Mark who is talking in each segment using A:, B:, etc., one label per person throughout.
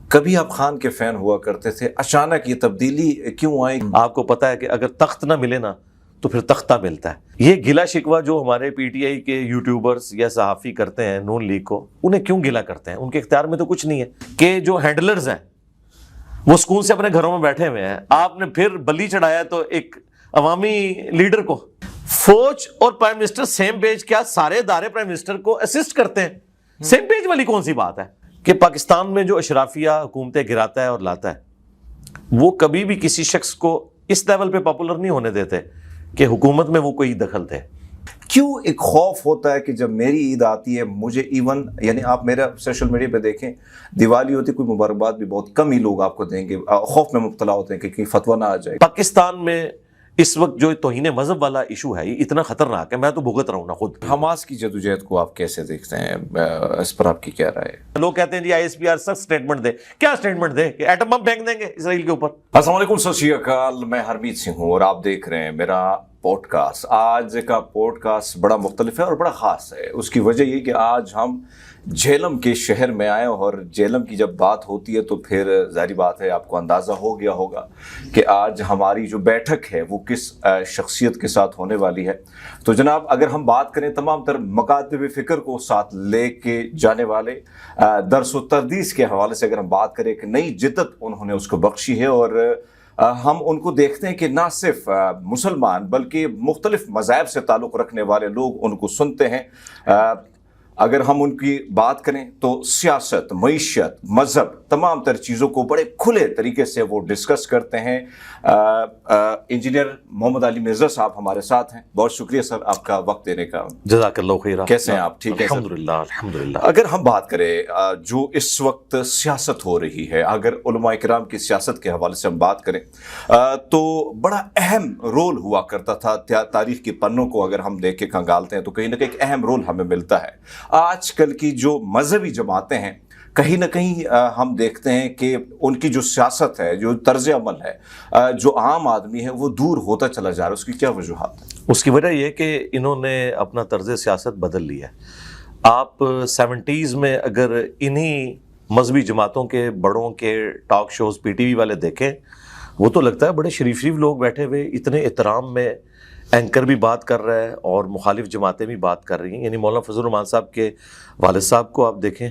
A: کبھی آپ خان کے فین ہوا کرتے تھے، اچانک یہ تبدیلی کیوں آئی؟
B: آپ کو پتا ہے کہ اگر تخت نہ ملے نا تو پھر تختہ ملتا ہے۔ یہ گلا شکوہ جو ہمارے پی ٹی آئی کے یوٹیوبرز یا صحافی کرتے ہیں نون لیگ کو، انہیں کیوں گلا کرتے ہیں؟ ان کے اختیار میں تو کچھ نہیں ہے کہ جو ہینڈلرز ہیں وہ سکون سے اپنے گھروں میں بیٹھے ہوئے ہیں، آپ نے پھر بلی چڑھایا تو ایک عوامی لیڈر کو۔ فوج اور پرائم منسٹر سیم پیج، کیا سارے ادارے پرائم منسٹر کو اسسٹ کرتے ہیں؟ سیم پیج والی کون سی بات ہے کہ پاکستان میں جو اشرافیہ حکومتیں گراتا ہے اور لاتا ہے وہ کبھی بھی کسی شخص کو اس لیول پہ پاپولر نہیں ہونے دیتے کہ حکومت میں وہ کوئی دخل دے۔
A: کیوں ایک خوف ہوتا ہے کہ جب میری عید آتی ہے مجھے ایون، یعنی آپ میرا سوشل میڈیا پہ دیکھیں، دیوالی ہوتی کوئی مبارکباد بھی بہت کم ہی لوگ آپ کو دیں گے، خوف میں مبتلا ہوتے ہیں کہ کہیں فتویٰ نہ آ جائے۔
B: پاکستان میں اس وقت جو توہین مذہب والا ایشو ہے یہ اتنا خطرناک ہے، میں تو بھگت رہا ہوں نا خود۔
A: حماس کی جدوجہد کو آپ کیسے دیکھتے ہیں؟ اس پر آپ کی کیا رائے ہے؟
B: لوگ کہتے ہیں جی آئی ایس پی آر سخت سٹیٹمنٹ دے، کیا سٹیٹمنٹ دے کہ ایٹم بم پھینک دیں گے اسرائیل کے اوپر؟
A: السلام علیکم، ست شری اکال، میں ہرمیت سنگھ ہوں اور آپ دیکھ رہے ہیں میرا پوڈ کاسٹ۔ آج کا پوڈ کاسٹ بڑا مختلف ہے اور بڑا خاص ہے۔ اس کی وجہ یہ کہ آج ہم جہلم کے شہر میں آئے، اور جہلم کی جب بات ہوتی ہے تو پھر ظاہری بات ہے آپ کو اندازہ ہو گیا ہوگا کہ آج ہماری جو بیٹھک ہے وہ کس شخصیت کے ساتھ ہونے والی ہے۔ تو جناب اگر ہم بات کریں تمام تر مکاتب فکر کو ساتھ لے کے جانے والے، درس و تدریس کے حوالے سے اگر ہم بات کریں کہ نئی جدت انہوں نے اس کو بخشی ہے، اور ہم ان کو دیکھتے ہیں کہ نہ صرف مسلمان بلکہ مختلف مذاہب سے تعلق رکھنے والے لوگ ان کو سنتے ہیں۔ اگر ہم ان کی بات کریں تو سیاست، معیشت، مذہب، تمام تر چیزوں کو بڑے کھلے طریقے سے وہ ڈسکس کرتے ہیں۔ انجینئر محمد علی مرزا صاحب ہمارے ساتھ ہیں، بہت شکریہ سر آپ کا وقت دینے کا۔
B: جزاک اللہ خیرہ۔
A: کیسے ہیں آپ؟ ٹھیک ہے
B: الحمدللہ الحمدللہ۔
A: اگر ہم بات کریں جو اس وقت سیاست ہو رہی ہے، اگر علماء کرام کی سیاست کے حوالے سے ہم بات کریں تو بڑا اہم رول ہوا کرتا تھا تاریخ کی پنوں کو اگر ہم دیکھ کے کھنگالتے ہیں تو کہیں نہ کہیں ایک اہم رول ہمیں ملتا ہے۔ آج کل کی جو مذہبی جماعتیں ہیں کہیں نہ کہیں ہم دیکھتے ہیں کہ ان کی جو سیاست ہے، جو طرز عمل ہے، جو عام آدمی ہے وہ دور ہوتا چلا جا رہا ہے۔ اس کی کیا وجوہات ہیں؟
B: اس کی وجہ یہ کہ انہوں نے اپنا طرز سیاست بدل لیا ہے۔ آپ 70s میں اگر انہی مذہبی جماعتوں کے بڑوں کے talk shows P T V والے دیکھیں، وہ تو لگتا ہے بڑے شریف لوگ بیٹھے ہوئے، اتنے احترام میں اینکر بھی بات کر رہا ہے اور مخالف جماعتیں بھی بات کر رہی ہیں۔ یعنی مولانا فضل الرحمان صاحب کے والد صاحب کو آپ دیکھیں،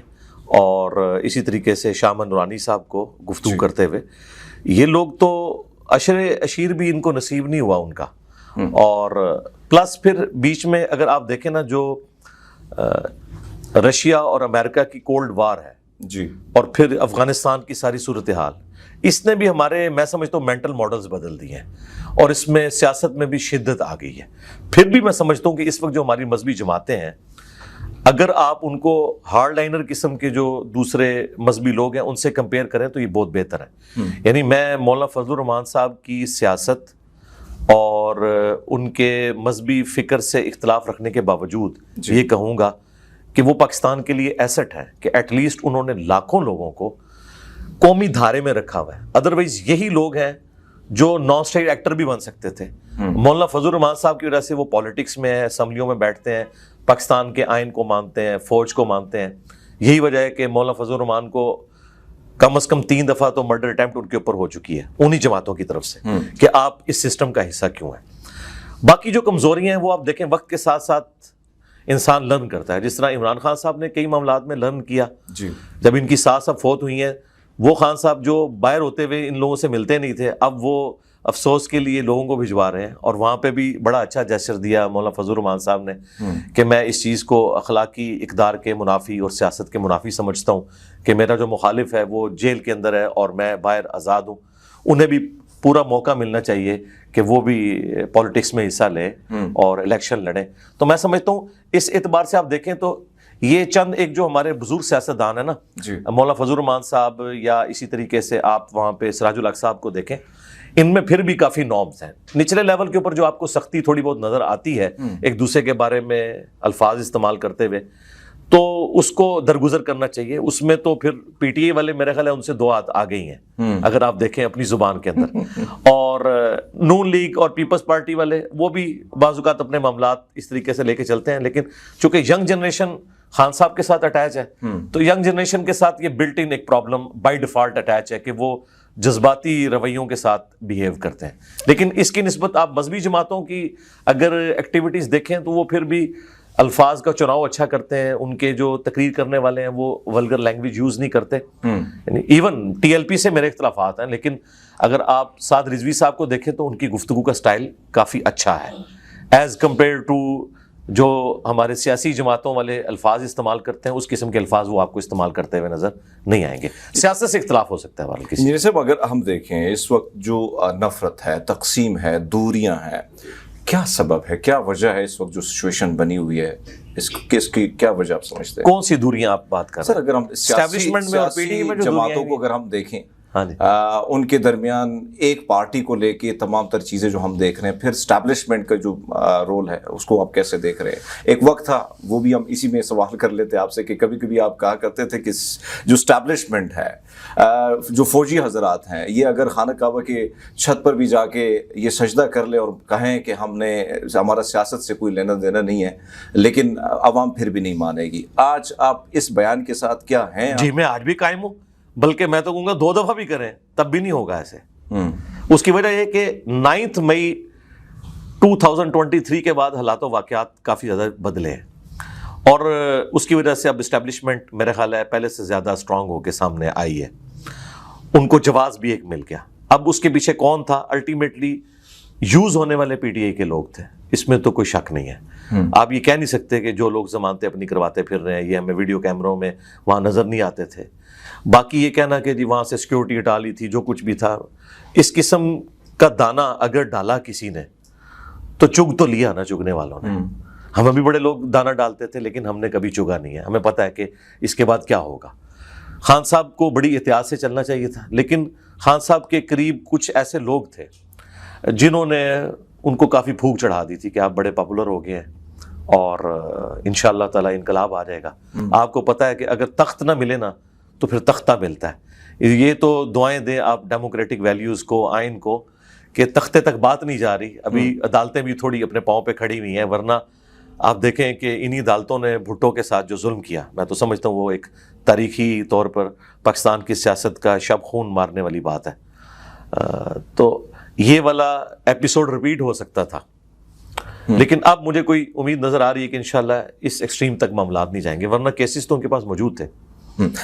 B: اور اسی طریقے سے شاہ احمد نورانی صاحب کو گفتگو کرتے ہوئے، یہ لوگ تو عشیر بھی ان کو نصیب نہیں ہوا ان کا۔ اور پلس پھر بیچ میں اگر آپ دیکھیں نا، جو رشیا اور امریکہ کی کولڈ وار ہے
A: جی،
B: اور پھر افغانستان کی ساری صورتحال، اس نے بھی ہمارے، میں سمجھتا ہوں، مینٹل ماڈلز بدل دیے ہیں، اور اس میں سیاست میں بھی شدت آ گئی ہے۔ پھر بھی میں سمجھتا ہوں کہ اس وقت جو ہماری مذہبی جماعتیں ہیں، اگر آپ ان کو ہارڈ لائنر قسم کے جو دوسرے مذہبی لوگ ہیں ان سے کمپیئر کریں تو یہ بہت بہتر ہے۔ یعنی میں مولانا فضل الرحمان صاحب کی سیاست اور ان کے مذہبی فکر سے اختلاف رکھنے کے باوجود یہ کہوں گا کہ وہ پاکستان کے لیے ایسٹ ہے کہ ایٹ لیسٹ انہوں نے لاکھوں لوگوں کو قومی دھارے میں رکھا ہوا ہے۔ ادروائز یہی لوگ ہیں جو نان اسٹیٹ ایکٹر بھی بن سکتے تھے۔ مولانا فضل الرحمان صاحب کی وجہ سے وہ پالیٹکس میں ہیں، اسمبلیوں میں بیٹھتے ہیں، پاکستان کے آئین کو مانتے ہیں، فوج کو مانتے ہیں۔ یہی وجہ ہے کہ مولانا فضل الرحمان کو کم از کم 3 دفعہ تو مرڈر اٹیمپٹ ان کے اوپر ہو چکی ہے انہی جماعتوں کی طرف سے کہ آپ اس سسٹم کا حصہ کیوں ہیں۔ باقی جو کمزوریاں ہیں وہ آپ دیکھیں وقت کے ساتھ ساتھ انسان لرن کرتا ہے۔ جس طرح عمران خان صاحب نے کئی معاملات میں لرن کیا، جب ان کی ساس اب فوت ہوئی ہیں، وہ خان صاحب جو باہر ہوتے ہوئے ان لوگوں سے ملتے نہیں تھے، اب وہ افسوس کے لیے لوگوں کو بھجوا رہے ہیں، اور وہاں پہ بھی بڑا اچھا جیسچر دیا مولانا فضل الرحمان صاحب نے کہ میں اس چیز کو اخلاقی اقدار کے منافی اور سیاست کے منافی سمجھتا ہوں کہ میرا جو مخالف ہے وہ جیل کے اندر ہے اور میں باہر آزاد ہوں، انہیں بھی پورا موقع ملنا چاہیے کہ وہ بھی پالیٹکس میں حصہ لیں اور الیکشن لڑیں۔ تو میں سمجھتا ہوں اس اعتبار سے آپ دیکھیں تو یہ چند ایک جو ہمارے بزرگ سیاستدان ہیں نا، مولانا فضل الرحمان صاحب یا اسی طریقے سے آپ وہاں پہ سراج الحق صاحب کو دیکھیں، ان میں پھر بھی کافی نارمز ہیں۔ نچلے لیول کے اوپر جو آپ کو سختی تھوڑی بہت نظر آتی ہے ایک دوسرے کے بارے میں الفاظ استعمال کرتے ہوئے، تو اس کو درگزر کرنا چاہیے۔ اس میں تو پھر پی ٹی اے والے میرے خیال ہے ان سے 2 ہاتھ آ گئی ہیں اگر آپ دیکھیں اپنی زبان کے اندر، اور نون لیگ اور پیپلز پارٹی والے وہ بھی بعض اوقات اپنے معاملات اس طریقے سے لے کے چلتے ہیں، لیکن چونکہ ینگ جنریشن خان صاحب کے ساتھ اٹیچ ہے، تو ینگ جنریشن کے ساتھ یہ بلٹ ان ایک پرابلم بائی ڈیفالٹ اٹیچ ہے کہ وہ جذباتی رویوں کے ساتھ بیہیو کرتے ہیں. لیکن اس کی نسبت آپ مذہبی جماعتوں کی اگر ایکٹیویٹیز دیکھیں تو وہ پھر بھی الفاظ کا چناؤ اچھا کرتے ہیں. ان کے جو تقریر کرنے والے ہیں وہ ولگر لینگویج یوز نہیں کرتے. یعنی ایون ٹی ایل پی سے میرے اختلافات ہیں، لیکن اگر آپ سعد رضوی صاحب کو دیکھیں تو ان کی گفتگو کا سٹائل کافی اچھا ہے ایز کمپیئر ٹو جو ہمارے سیاسی جماعتوں والے الفاظ استعمال کرتے ہیں. اس قسم کے الفاظ وہ آپ کو استعمال کرتے ہوئے نظر نہیں آئیں گے. سیاست سے اختلاف ہو سکتا ہے والے کسی.
A: میرے صاحب اگر ہم دیکھیں اس وقت جو نفرت ہے، تقسیم ہے، دوریاں ہیں، کیا سبب ہے، کیا وجہ ہے اس وقت جو سچویشن بنی ہوئی ہے، اس کی کیا وجہ آپ سمجھتے ہیں؟
B: کون سی دوریاں آپ بات کر رہے ہیں؟
A: سر اگر ہم
B: اسٹیبلشمنٹ میں اور پی ٹی آئی میں جو
A: جماعتوں کو اگر ہم دیکھیں،
B: ہاں جی،
A: ان کے درمیان ایک پارٹی کو لے کے تمام تر چیزیں جو ہم دیکھ رہے ہیں، پھر اسٹیبلشمنٹ کا جو رول ہے اس کو آپ کیسے دیکھ رہے ہیں؟ ایک وقت تھا، وہ بھی ہم اسی میں سوال کر لیتے آپ سے کہ کبھی کبھی آپ کہا کرتے تھے کہ جو اسٹیبلشمنٹ ہے، جو فوجی حضرات ہیں، یہ اگر خانہ کعبہ کے چھت پر بھی جا کے یہ سجدہ کر لے اور کہیں کہ ہمارا سیاست سے کوئی لینا دینا نہیں ہے، لیکن عوام پھر بھی نہیں مانے گی. آج آپ اس بیان کے ساتھ کیا ہیں؟
B: جی میں آج بھی قائم ہوں، بلکہ میں تو کہوں گا 2 دفعہ بھی کریں تب بھی نہیں ہوگا ایسے. اس کی وجہ یہ کہ 9 مئی 2023 کے بعد حالات و واقعات کافی زیادہ بدلے ہیں، اور اس کی وجہ سے اب اسٹیبلشمنٹ میرے خیال ہے پہلے سے زیادہ اسٹرانگ ہو کے سامنے آئی ہے. ان کو جواز بھی ایک مل گیا. اب اس کے پیچھے کون تھا؟ الٹیمیٹلی یوز ہونے والے پی ٹی آئی کے لوگ تھے، اس میں تو کوئی شک نہیں ہے. آپ یہ کہہ نہیں سکتے کہ جو لوگ ضمانتیں اپنی کرواتے پھر رہے ہیں یہ ہمیں ویڈیو کیمروں میں وہاں نظر نہیں آتے تھے. باقی یہ کہنا کہ جی وہاں سے سیکیورٹی ہٹا لی تھی، جو کچھ بھی تھا، اس قسم کا دانہ اگر ڈالا کسی نے تو چگ تو لیا نا چگنے والوں نے. ہم بھی بڑے لوگ دانہ ڈالتے تھے لیکن ہم نے کبھی چگا نہیں ہے. ہمیں پتہ ہے کہ اس کے بعد کیا ہوگا. خان صاحب کو بڑی احتیاط سے چلنا چاہیے تھا، لیکن خان صاحب کے قریب کچھ ایسے لوگ تھے جنہوں نے ان کو کافی پھونک چڑھا دی تھی کہ آپ بڑے پاپولر ہو گئے ہیں اور انشاءاللہ تعالی انقلاب آ جائے گا. آپ کو پتہ ہے کہ اگر تخت نہ ملے نا تو پھر تختہ ملتا ہے. یہ تو دعائیں دیں آپ ڈیموکریٹک ویلیوز کو، آئین کو، کہ تختے تک بات نہیں جا رہی. ابھی عدالتیں بھی تھوڑی اپنے پاؤں پہ کھڑی ہوئی ہیں، ورنہ آپ دیکھیں کہ انہی عدالتوں نے بھٹو کے ساتھ جو ظلم کیا، میں تو سمجھتا ہوں وہ ایک تاریخی طور پر پاکستان کی سیاست کا شب خون مارنے والی بات ہے. تو یہ والا ایپیسوڈ ریپیٹ ہو سکتا تھا، لیکن اب مجھے کوئی امید نظر آ رہی ہے کہ انشاءاللہ اس ایکسٹریم تک معاملات نہیں جائیں گے، ورنہ کیسز تو ان کے پاس موجود تھے.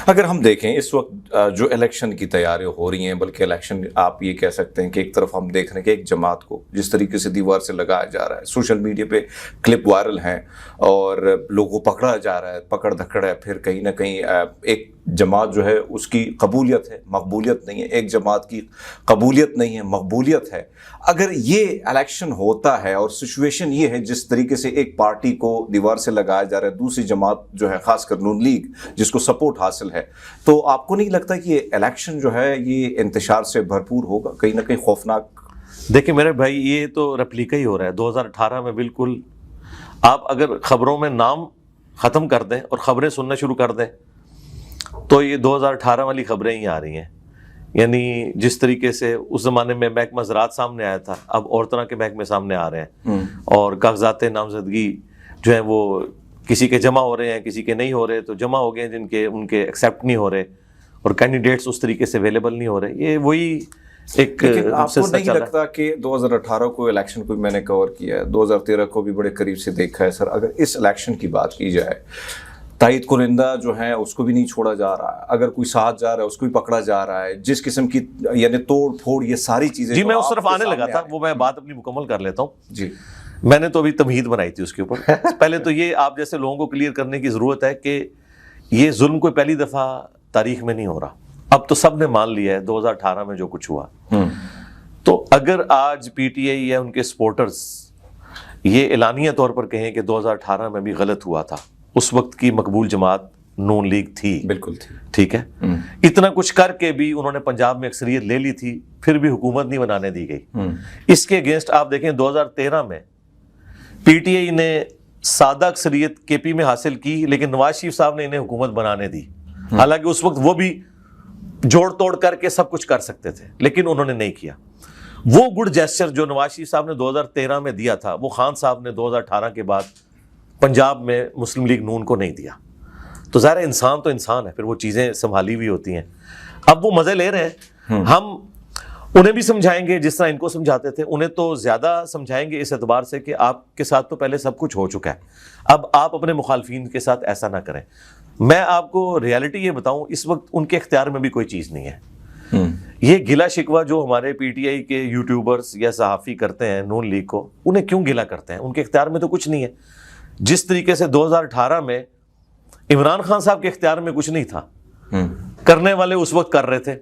A: اگر ہم دیکھیں اس وقت جو الیکشن کی تیاریاں ہو رہی ہیں، بلکہ الیکشن آپ یہ کہہ سکتے ہیں کہ ایک طرف ہم دیکھ رہے ہیں کہ ایک جماعت کو جس طریقے سے دیوار سے لگایا جا رہا ہے، سوشل میڈیا پہ کلپ وائرل ہیں اور لوگوں کو پکڑا جا رہا ہے، پکڑ دھکڑ ہے، پھر کہیں نہ کہیں ایک جماعت جو ہے اس کی قبولیت ہے، مقبولیت نہیں ہے. ایک جماعت کی قبولیت نہیں ہے، مقبولیت ہے. اگر یہ الیکشن ہوتا ہے اور سچویشن یہ ہے جس طریقے سے ایک پارٹی کو دیوار سے لگایا جا رہا ہے، دوسری جماعت جو ہے خاص کر نون لیگ جس کو سپورٹ حاصل ہے، تو آپ کو نہیں لگتا کہ یہ الیکشن جو ہے یہ انتشار سے بھرپور ہوگا، کہیں نہ کہیں خوفناک؟
B: دیکھیں میرے بھائی، یہ تو ریپلیکا ہی ہو رہا ہے 2018 میں. بالکل آپ اگر خبروں میں نام ختم کر دیں اور خبریں سننا شروع کر دیں تو یہ 2018 والی خبریں ہی آ رہی ہیں. یعنی جس طریقے سے اس زمانے میں محکمہ زراعت سامنے آیا تھا، اب اور طرح کے محکمے سامنے آ رہے ہیں، اور کاغذات نامزدگی جو ہیں وہ کسی کے جمع ہو رہے ہیں، کسی کے نہیں ہو رہے. تو جمع ہو گئے جن کے ان کے ایکسیپٹ نہیں ہو رہے، اور کینڈیڈیٹس اس طریقے سے اویلیبل نہیں ہو رہے. یہ وہی ایک
A: آپ کو نہیں لگتا کہ 2018 کو الیکشن کو میں نے کور کیا ہے، 2013 کو بھی بڑے قریب سے دیکھا ہے سر، اگر اس الیکشن کی بات کی جائے تائید کنندہ جو ہے اس کو بھی نہیں چھوڑا جا رہا ہے، اگر کوئی ساتھ جا رہا ہے اس کو بھی پکڑا جا رہا ہے، جس قسم کی یعنی توڑ پھوڑ یہ ساری چیزیں.
B: جی میں اس طرف آنے لگا تھا، وہ میں بات اپنی مکمل کر لیتا ہوں.
A: جی
B: میں نے تو ابھی تمہید بنائی تھی اس کے اوپر. پہلے تو یہ آپ جیسے لوگوں کو کلیئر کرنے کی ضرورت ہے کہ یہ ظلم کوئی پہلی دفعہ تاریخ میں نہیں ہو رہا. اب تو سب نے مان لیا ہے 2018 میں جو کچھ ہوا. تو اگر آج پی ٹی آئی یا ان کے سپورٹرز یہ اعلانیہ طور پر کہیں کہ 2018 میں بھی غلط ہوا تھا، اس وقت کی مقبول جماعت نون لیگ تھی،
A: بالکل تھی،
B: ٹھیک ہے، اتنا کچھ کر کے بھی انہوں نے پنجاب میں اکثریت لے لی تھی، پھر بھی حکومت نہیں بنانے دی گئی. اس کے اگینسٹ آپ دیکھیں 2013 میں پی ٹی آئی نے سادہ اکثریت کے پی میں حاصل کی، لیکن نواز شریف صاحب نے انہیں حکومت بنانے دی. حالانکہ اس وقت وہ بھی جوڑ توڑ کر کے سب کچھ کر سکتے تھے، لیکن انہوں نے نہیں کیا. وہ گڈ جیسچر جو نواز شریف صاحب نے 2013 میں دیا تھا، وہ خان صاحب نے 2018 کے بعد پنجاب میں مسلم لیگ نون کو نہیں دیا. تو ظاہر ہے انسان تو انسان ہے، پھر وہ چیزیں سنبھالی ہوئی ہوتی ہیں. اب وہ مزے لے رہے ہیں، ہم انہیں بھی سمجھائیں گے جس طرح ان کو سمجھاتے تھے، انہیں تو زیادہ سمجھائیں گے اس اعتبار سے کہ آپ کے ساتھ تو پہلے سب کچھ ہو چکا ہے، اب آپ اپنے مخالفین کے ساتھ ایسا نہ کریں. میں آپ کو ریالٹی یہ بتاؤں، اس وقت ان کے اختیار میں بھی کوئی چیز نہیں ہے. یہ گلا شکوہ جو ہمارے پی ٹی آئی کے یوٹیوبرز یا صحافی کرتے ہیں نون لیگ کو، انہیں کیوں گلا کرتے ہیں؟ ان کے اختیار میں تو کچھ نہیں ہے. جس طریقے سے 2018 میں عمران خان صاحب کے اختیار میں کچھ نہیں تھا، کرنے والے اس وقت کر رہے تھے،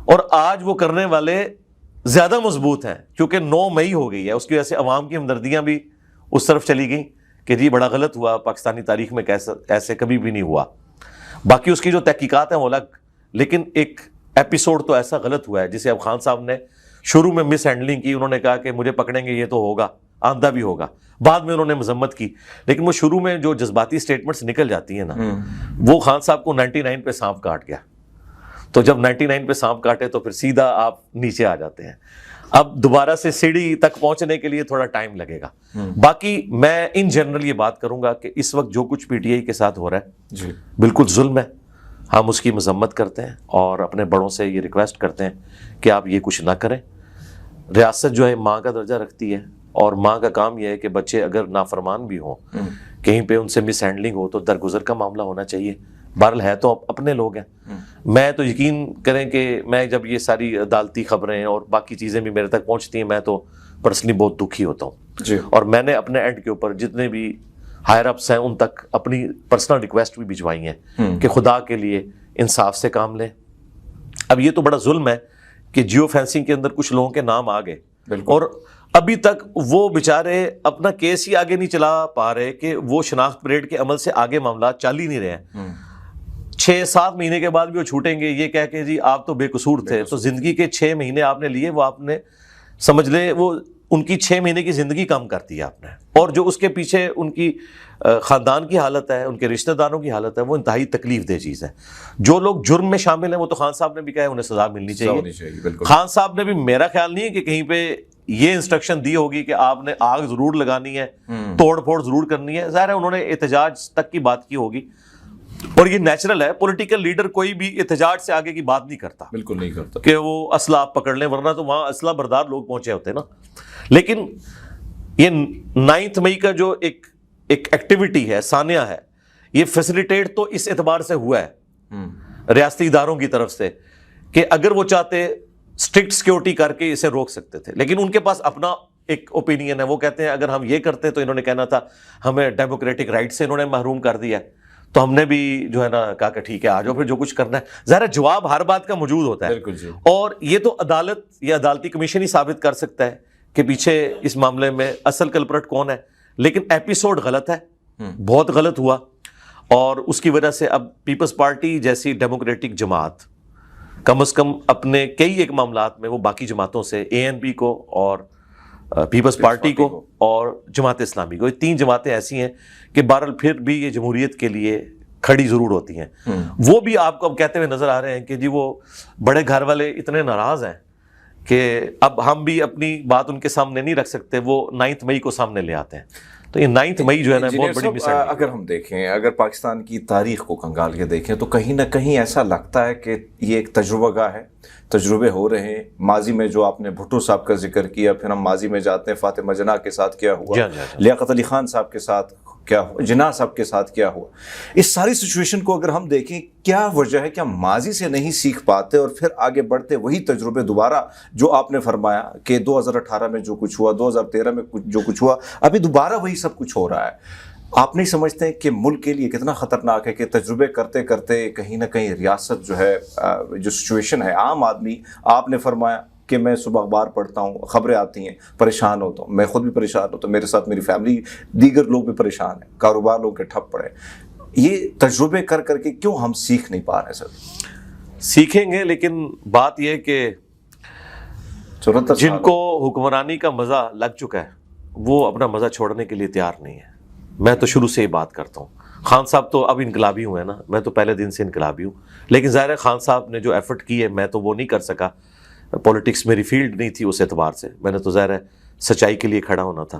B: اور آج وہ کرنے والے زیادہ مضبوط ہیں کیونکہ 9 مئی ہو گئی ہے. اس کی وجہ سے عوام کی ہمدردیاں بھی اس طرف چلی گئیں کہ جی بڑا غلط ہوا، پاکستانی تاریخ میں ایسے کبھی بھی نہیں ہوا. باقی اس کی جو تحقیقات ہیں وہ الگ، لیکن ایک ایپیسوڈ تو ایسا غلط ہوا ہے جسے اب خان صاحب نے شروع میں مس ہینڈلنگ کی. انہوں نے کہا کہ مجھے پکڑیں گے یہ تو ہوگا، آندہ بھی ہوگا. بعد میں انہوں نے مذمت کی، لیکن وہ شروع میں جو جذباتی سٹیٹمنٹس نکل جاتی ہیں نا، وہ خان صاحب کو 99 پہ سانپ کاٹ گیا. تو جب 99 پہ سانپ کاٹے تو پھر سیدھا آپ نیچے آ جاتے ہیں. اب دوبارہ سے سیڑھی تک پہنچنے کے لیے تھوڑا ٹائم لگے گا. باقی میں ان جنرل یہ بات کروں گا کہ اس وقت جو کچھ پی ٹی آئی کے ساتھ ہو رہا ہے
A: جی
B: بالکل ظلم ہے. ہم اس کی مذمت کرتے ہیں اور اپنے بڑوں سے یہ ریکویسٹ کرتے ہیں کہ آپ یہ کچھ نہ کریں. ریاست جو ہے ماں کا درجہ رکھتی ہے، اور ماں کا کام یہ ہے کہ بچے اگر نافرمان بھی ہوں، کہیں پہ ان سے مس ہینڈلنگ ہو تو درگزر کا معاملہ ہونا چاہیے. بہرحال ہے تو اپنے لوگ ہیں. میں تو یقین کریں کہ میں جب یہ ساری عدالتی خبریں اور باقی چیزیں بھی میرے تک پہنچتی ہیں، میں تو پرسنلی بہت دکھی ہوتا ہوں
A: جی.
B: اور میں نے اپنے اینڈ کے اوپر جتنے بھی ہائر اپس ہیں ان تک اپنی پرسنل ریکویسٹ بھی بھجوائی ہیں کہ خدا کے لیے انصاف سے کام لیں. اب یہ تو بڑا ظلم ہے کہ جیو فینسنگ کے اندر کچھ لوگوں کے نام آ گئے، اور ابھی تک وہ بیچارے اپنا کیس ہی آگے نہیں چلا پا رہے کہ وہ شناخت پریڈ کے عمل سے آگے معاملات چل ہی نہیں رہے ہیں. 6-7 مہینے کے بعد بھی وہ چھوٹیں گے یہ کہہ کے جی آپ تو بے قصور تھے. تو زندگی کے 6 مہینے آپ نے لیے، وہ آپ نے سمجھ لے وہ ان کی 6 مہینے کی زندگی کم کر دی آپ نے. اور جو اس کے پیچھے ان کی خاندان کی حالت ہے، ان کے رشتہ داروں کی حالت ہے، وہ انتہائی تکلیف دہ چیز ہے. جو لوگ جرم میں شامل ہیں وہ تو خان صاحب نے بھی کہا ہے انہیں سزا ملنی چاہیے. خان صاحب نے بھی، میرا خیال نہیں ہے کہ کہیں پہ یہ انسٹرکشن دی ہوگی کہ آپ نے آگ ضرور لگانی ہے، توڑ پھوڑ ضرور کرنی ہے. ظاہر ہے انہوں نے احتجاج تک کی بات کی ہوگی، اور یہ نیچرل ہے. پولیٹیکل لیڈر کوئی بھی احتجاج سے آگے کی بات نہیں کرتا،
A: بالکل نہیں کرتا
B: کہ وہ اسلحہ آپ پکڑ لیں، ورنہ تو وہاں اسلحہ بردار لوگ پہنچے ہوتے ہیں نا. لیکن یہ 9 مئی کا جو ایک ایکٹیویٹی ہے، ثانیہ ہے، یہ فیسیلیٹیٹ تو اس اعتبار سے ہوا ہے ریاستی اداروں کی طرف سے کہ اگر وہ چاہتے اسٹرکٹ سیکیورٹی کر کے اسے روک سکتے تھے، لیکن ان کے پاس اپنا ایک اوپینین ہے. وہ کہتے ہیں اگر ہم یہ کرتے تو انہوں نے کہنا تھا ہمیں ڈیموکریٹک رائٹ سے انہوں نے محروم کر دیا ہے، تو ہم نے بھی جو ہے نا کہا کہ ٹھیک ہے آ جاؤ پھر جو کچھ کرنا ہے. ظاہر ہے جواب ہر بات کا موجود ہوتا ہے،
A: بالکل جی.
B: اور یہ تو عدالت یا عدالتی کمیشن ہی ثابت کر سکتا ہے کہ پیچھے اس معاملے میں اصل کلپرٹ کون ہے. لیکن ایپیسوڈ غلط ہے، بہت غلط ہوا، اور اس کی وجہ سے اب پیپلز پارٹی جیسی ڈیموکریٹک جماعت کم از کم اپنے کئی ایک معاملات میں وہ باقی جماعتوں سے، اے این پی کو اور پیپلز پارٹی کو اور جماعت اسلامی کو، یہ 3 جماعتیں ایسی ہیں کہ بہرحال پھر بھی یہ جمہوریت کے لیے کھڑی ضرور ہوتی ہیں. وہ بھی آپ کو اب کہتے ہوئے نظر آ رہے ہیں کہ جی وہ بڑے گھر والے اتنے ناراض ہیں کہ اب ہم بھی اپنی بات ان کے سامنے نہیں رکھ سکتے، وہ 9 مئی کو سامنے لے آتے ہیں. تو یہ 9 مئی جو ہے نا بہت بڑی مثال.
A: اگر ہم دیکھیں، اگر پاکستان کی تاریخ کو کنگال کے دیکھیں تو کہیں نہ کہیں ایسا لگتا ہے کہ یہ ایک تجربہ گاہ ہے، تجربے ہو رہے ہیں. ماضی میں جو آپ نے بھٹو صاحب کا ذکر کیا، پھر ہم ماضی میں جاتے ہیں فاطمہ جناح کے ساتھ کیا ہوا، لیاقت علی خان صاحب کے ساتھ کیا ہوا، جناح صاحب کے ساتھ کیا ہوا. اس ساری سچویشن کو اگر ہم دیکھیں، کیا وجہ ہے؟ کیا ماضی سے نہیں سیکھ پاتے اور پھر آگے بڑھتے وہی تجربے دوبارہ جو آپ نے فرمایا کہ 2018 میں جو کچھ ہوا، 2013 میں جو کچھ ہوا، ابھی دوبارہ وہی سب کچھ ہو رہا ہے. آپ نہیں سمجھتے کہ ملک کے لیے کتنا خطرناک ہے کہ تجربے کرتے کرتے کہیں نہ کہیں ریاست جو ہے، جو سچویشن ہے، عام آدمی، آپ نے فرمایا کہ میں صبح اخبار پڑھتا ہوں، خبریں آتی ہیں، پریشان ہوتا ہوں، میں خود بھی پریشان ہوتا ہوں، میرے ساتھ میری فیملی، دیگر لوگ بھی پریشان ہیں، کاروبار لوگ کے ٹھپ پڑے. یہ تجربے کر کر کے کیوں ہم سیکھ نہیں پا رہے؟ سر
B: سیکھیں گے، لیکن بات یہ کہ جن کو حکمرانی کا مزہ لگ چکا ہے وہ اپنا مزہ چھوڑنے کے لیے تیار نہیں ہے. میں تو شروع سے ہی بات کرتا ہوں. خان صاحب تو اب انقلابی ہوئے ہیں نا، میں تو پہلے دن سے انقلابی ہوں، لیکن ظاہر ہے خان صاحب نے جو ایفرٹ کی ہے میں تو وہ نہیں کر سکا. پولیٹکس میری فیلڈ نہیں تھی اس اعتبار سے، میں نے تو ظاہر ہے سچائی کے لیے کھڑا ہونا تھا.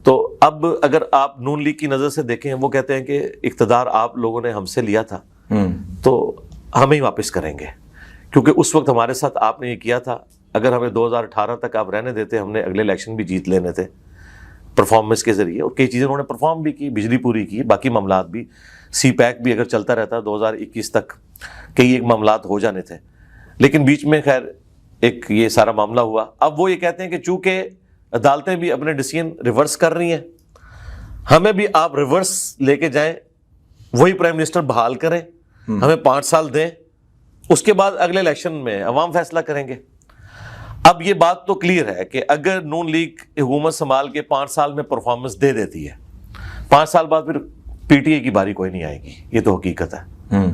B: تو اب اگر آپ نون لیگ کی نظر سے دیکھیں، وہ کہتے ہیں کہ اقتدار آپ لوگوں نے ہم سے لیا تھا تو ہمیں ہی واپس کریں گے، کیونکہ اس وقت ہمارے ساتھ آپ نے یہ کیا تھا. اگر ہمیں 2018 تک آپ رہنے دیتے، ہم نے اگلے الیکشن بھی جیت لینے تھے پرفارمنس کے ذریعے، اور کئی چیزیں انہوں نے پرفارم بھی کی، بجلی پوری کی، باقی معاملات بھی، سی پیک بھی اگر چلتا رہتا 2021 تک کئی ایک معاملات ہو جانے تھے. لیکن بیچ میں خیر ایک یہ سارا معاملہ ہوا. اب وہ یہ کہتے ہیں کہ چونکہ عدالتیں بھی اپنے ڈیسیژن ریورس کر رہی ہیں، ہمیں بھی آپ ریورس لے کے جائیں، وہی پرائم منسٹر بحال کریں، ہمیں 5 سال دیں، اس کے بعد اگلے الیکشن میں عوام فیصلہ کریں گے. اب یہ بات تو کلیئر ہے کہ اگر نون لیگ حکومت سنبھال کے 5 سال میں پرفارمنس دے دیتی ہے، 5 سال بعد پھر پی ٹی اے کی باری کوئی نہیں آئے گی. یہ تو حقیقت ہے.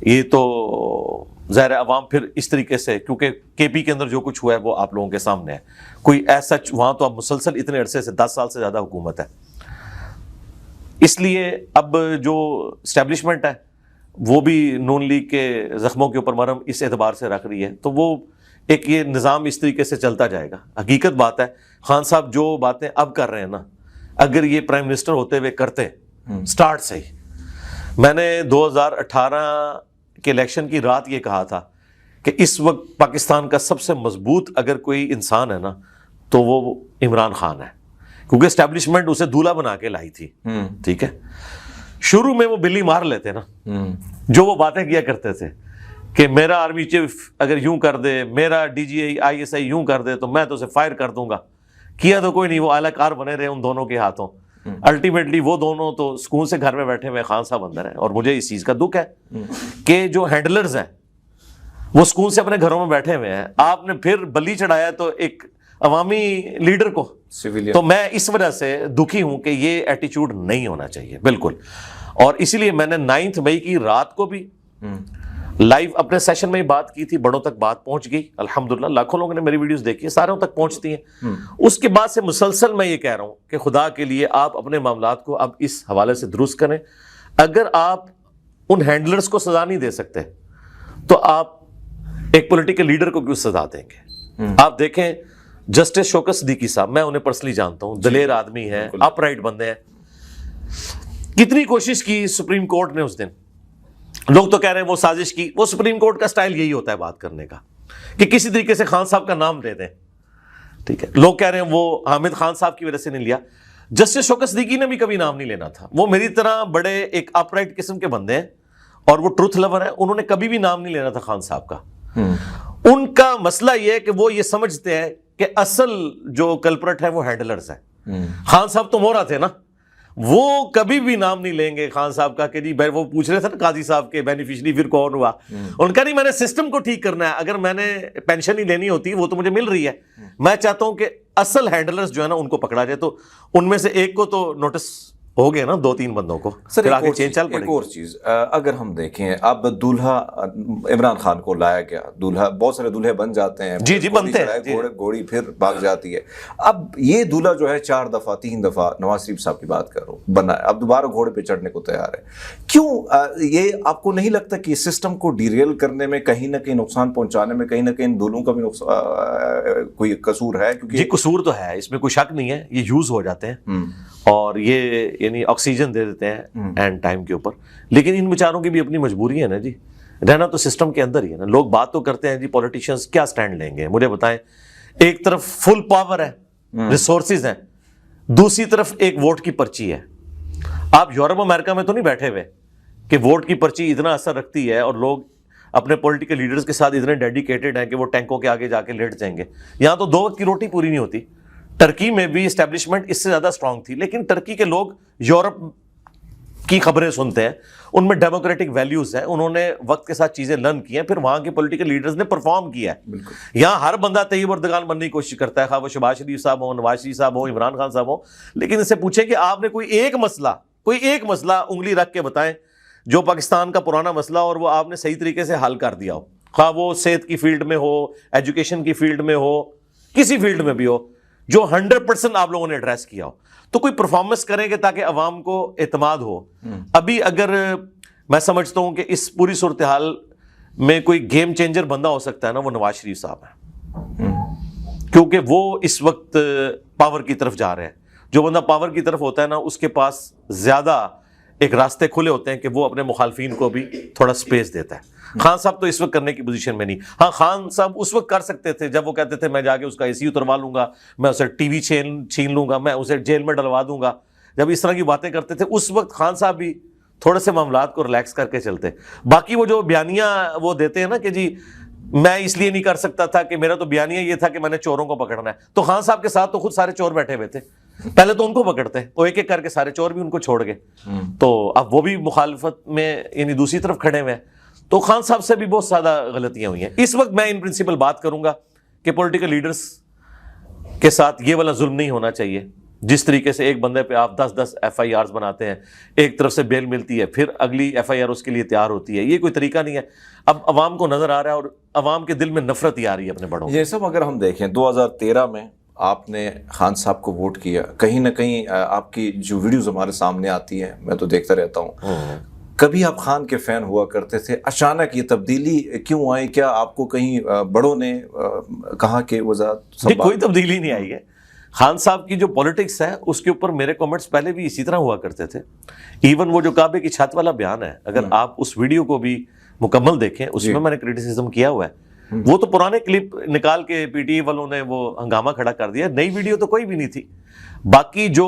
B: یہ تو ظاہر عوام پھر اس طریقے سے، کیونکہ کے پی کے اندر جو کچھ ہوا ہے وہ آپ لوگوں کے سامنے ہے، کوئی ایسا وہاں تو اب مسلسل اتنے عرصے سے 10 سال سے زیادہ حکومت ہے. اس لیے اب جو اسٹیبلشمنٹ ہے وہ بھی نون لیگ کے زخموں کے اوپر مرہم اس اعتبار سے رکھ رہی ہے. تو وہ ایک یہ نظام اس طریقے سے چلتا جائے گا. حقیقت بات ہے خان صاحب جو باتیں اب کر رہے ہیں نا، اگر یہ پرائم منسٹر ہوتے ہوئے کرتے سٹارٹ سے ہی، میں نے 2018 کے الیکشن کی رات یہ کہا تھا کہ اس وقت پاکستان کا سب سے مضبوط اگر کوئی انسان ہے نا تو وہ عمران خان ہے، کیونکہ اسٹیبلشمنٹ اسے دولہا بنا کے لائی تھی. ٹھیک ہے، شروع میں وہ بلی مار لیتے نا، جو وہ باتیں کیا کرتے تھے کہ میرا آرمی چیف اگر یوں کر دے، میرا D G I S I یوں کر دے تو میں تو اسے فائر کر دوں گا. کیا تو کوئی نہیں، وہ اعلی کار بنے رہے ان دونوں کے ہاتھوں. الٹیمیٹلی وہ دونوں تو سکون سے گھر میں بیٹھے ہوئے خان صاحب اندر ہیں. اور مجھے اس چیز کا دکھ ہے کہ جو ہینڈلرز ہیں وہ سکون سے اپنے گھروں میں بیٹھے ہوئے ہیں. آپ نے پھر بلی چڑھایا تو ایک عوامی لیڈر کو. تو میں اس وجہ سے دکھی ہوں کہ یہ ایٹیچیوڈ نہیں ہونا چاہیے بالکل. اور اسی لیے میں نے 9 مئی کی رات کو بھی لائیو اپنے سیشن میں ہی بات کی تھی. بڑوں تک بات پہنچ گئی الحمدللہ، لاکھوں لوگوں نے میری ویڈیوز دیکھی ہے، ساروں تک پہنچتی ہیں. اس کے بعد سے مسلسل میں یہ کہہ رہا ہوں کہ خدا کے لیے آپ اپنے معاملات کو اب اس حوالے سے درست کریں. اگر آپ ان ہینڈلرز کو سزا نہیں دے سکتے تو آپ ایک پولیٹیکل لیڈر کو کیوں سزا دیں گے؟ آپ دیکھیں جسٹس شوکت صدیقی صاحب، میں انہیں پرسنلی جانتا ہوں، دلیر آدمی ہیں، اپ رائٹ بندے ہیں. کتنی کوشش کی سپریم کورٹ نے اس دن، لوگ تو کہہ رہے ہیں وہ سازش کی. وہ سپریم کورٹ کا سٹائل یہی ہوتا ہے بات کرنے کا کہ کسی طریقے سے خان صاحب کا نام دے دیں. ٹھیک ہے، لوگ کہہ رہے ہیں وہ حامد خان صاحب کی وجہ سے نہیں لیا. جسٹس شوکت صدیقی نے بھی کبھی نام نہیں لینا تھا. وہ میری طرح بڑے ایک اپ رائٹ قسم کے بندے ہیں اور وہ ٹروتھ لور ہیں. انہوں نے کبھی بھی نام نہیں لینا تھا خان صاحب کا. ان کا مسئلہ یہ ہے کہ وہ یہ سمجھتے ہیں کہ اصل جو کلپرٹ ہے وہ ہینڈلرز ہیں. خان صاحب تو مورا تھے نا، وہ کبھی بھی نام نہیں لیں گے خان صاحب کا کہ جی وہ پوچھ رہے تھے نا قاضی صاحب کے بینیفیشری پھر کون ہوا. ان کا نہیں، میں نے سسٹم کو ٹھیک کرنا ہے. اگر میں نے پینشن ہی لینی ہوتی وہ تو مجھے مل رہی ہے. میں چاہتا ہوں کہ اصل ہینڈلرز جو ہے نا ان کو پکڑا جائے. تو ان میں سے ایک کو تو نوٹس ہو گئے نا، 2-3 بندوں کو.
A: سر ایک اور چیز اگر ہم دیکھیں، اب دولہا عمران خان کو لایا گیا، دولہا بہت سارے دولہے بن جاتے ہیں،
B: جی بنتے ہیں،
A: گھوڑی پھر بھاگ جاتی ہے. اب یہ دولہا جو ہے 4 دفعہ 3 دفعہ نواز شریف صاحب کی بات کر رہا ہوں بنا ہے، اب دوبارہ گھوڑے پہ چڑھنے کو تیار ہے. کیوں یہ آپ کو نہیں لگتا کہ سسٹم کو ڈیریل کرنے میں کہیں نہ کہیں نقصان پہنچانے میں کہیں نہ کہیں دولوں کا بھی کوئی قصور ہے؟ کیونکہ
B: یہ قصور تو ہے، اس میں کوئی شک نہیں ہے. یہ یوز ہو جاتے ہیں اور یہ یعنی آکسیجن دے دیتے ہیں اینڈ ٹائم کے اوپر. لیکن ان بیچاروں کی بھی اپنی مجبوری ہے نا جی، رہنا تو سسٹم کے اندر ہی ہے نا. لوگ بات تو کرتے ہیں جی پولیٹیشینز کیا سٹینڈ لیں گے، مجھے بتائیں. ایک طرف فل پاور ہے، ریسورسز ہیں، دوسری طرف ایک ووٹ کی پرچی ہے. آپ یورپ امریکہ میں تو نہیں بیٹھے ہوئے کہ ووٹ کی پرچی اتنا اثر رکھتی ہے اور لوگ اپنے پولیٹیکل لیڈرز کے ساتھ اتنے ڈیڈیکیٹڈ ہیں کہ وہ ٹینکوں کے آگے جا کے لیٹ جائیں گے. یہاں تو 2 وقت کی روٹی پوری نہیں ہوتی. ٹرکی میں بھی اسٹیبلشمنٹ اس سے زیادہ اسٹرانگ تھی، لیکن ٹرکی کے لوگ یورپ کی خبریں سنتے ہیں، ان میں ڈیموکریٹک ویلیوز ہیں، انہوں نے وقت کے ساتھ چیزیں لرن کی ہیں، پھر وہاں کے پولیٹیکل لیڈرز نے پرفارم کیا ہے. یہاں ہر بندہ طیب اردگان بننے کی کوشش کرتا ہے، خواہ وہ شہباز شریف صاحب ہوں، نواز شریف صاحب ہوں، عمران خان صاحب ہوں. لیکن اس سے پوچھیں کہ آپ نے کوئی ایک مسئلہ انگلی رکھ کے بتائیں جو پاکستان کا پرانا مسئلہ اور وہ آپ نے صحیح طریقے سے حل کر دیا ہو، خواہ وہ صحت کی فیلڈ میں ہو، ایجوکیشن کی فیلڈ میں ہو، کسی فیلڈ میں بھی ہو، جو 100% آپ لوگوں نے ایڈریس کیا ہو. تو کوئی پرفارمنس کریں گے تاکہ عوام کو اعتماد ہو. ابھی اگر میں سمجھتا ہوں کہ اس پوری صورتحال میں کوئی گیم چینجر بندہ ہو سکتا ہے نا، وہ نواز شریف صاحب ہیں، کیونکہ وہ اس وقت پاور کی طرف جا رہے ہیں. جو بندہ پاور کی طرف ہوتا ہے نا اس کے پاس زیادہ ایک راستے کھلے ہوتے ہیں کہ وہ اپنے مخالفین کو بھی تھوڑا سپیس دیتا ہے. خان صاحب تو اس وقت کرنے کی پوزیشن میں نہیں. ہاں خان صاحب اس وقت کر سکتے تھے جب وہ کہتے تھے میں جا کے اس کا AC اتروا لوں گا, میں اسے ٹی وی چھین لوں گا, میں اسے جیل میں ڈلوا دوں گا. جب اس طرح کی باتیں کرتے تھے اس وقت خان صاحب بھی تھوڑے سے معاملات کو ریلیکس کر کے چلتے. باقی وہ جو بیانیہ وہ دیتے ہیں نا کہ جی میں اس لیے نہیں کر سکتا تھا کہ میرا تو بیانیہ یہ تھا کہ میں نے چوروں کو پکڑنا ہے, تو خان صاحب کے ساتھ تو خود سارے چور بیٹھے ہوئے تھے, پہلے تو ان کو پکڑتے, وہ ایک ایک کر کے سارے چور بھی ان کو چھوڑ گئے. تو اب وہ بھی مخالفت میں یعنی دوسری طرف کھڑے ہوئے ہیں. تو خان صاحب سے بھی بہت زیادہ غلطیاں ہوئی ہیں. اس وقت میں ان پرنسپل بات کروں گا کہ پولیٹیکل لیڈرز کے ساتھ یہ والا ظلم نہیں ہونا چاہیے. جس طریقے سے ایک بندے پہ آپ 10 FIRs بناتے ہیں, ایک طرف سے بیل ملتی ہے, پھر اگلی FIR اس کے لیے تیار ہوتی ہے, یہ کوئی طریقہ نہیں ہے. اب عوام کو نظر آ رہا ہے اور عوام کے دل میں نفرت ہی آ رہی ہے اپنے بڑوں.
A: یہ سب اگر ہم دیکھیں 2013 میں آپ نے خان صاحب کو ووٹ کیا, کہیں نہ کہیں آپ کی جو ویڈیوز ہمارے سامنے آتی ہیں میں تو دیکھتا رہتا ہوں, کبھی آپ خان کے فین ہوا کرتے تھے, اچانک یہ تبدیلی کیوں آئی؟ کیا آپ کو کہیں بڑوں نے کہا کہ وزارت؟
B: کوئی تبدیلی نہیں آئی ہے. خان صاحب کی جو پولیٹکس ہے اس کے اوپر میرے کامنٹس پہلے بھی اسی طرح ہوا کرتے تھے. ایون وہ جو کعبے کی چھت والا بیان ہے, اگر آپ اس ویڈیو کو بھی مکمل دیکھیں, اس میں نے کریٹیسزم کیا ہوا ہے. وہ تو پرانے کلپ نکال کے PTI والوں نے وہ ہنگامہ کھڑا کر دیا, نئی ویڈیو تو کوئی بھی نہیں تھی. باقی جو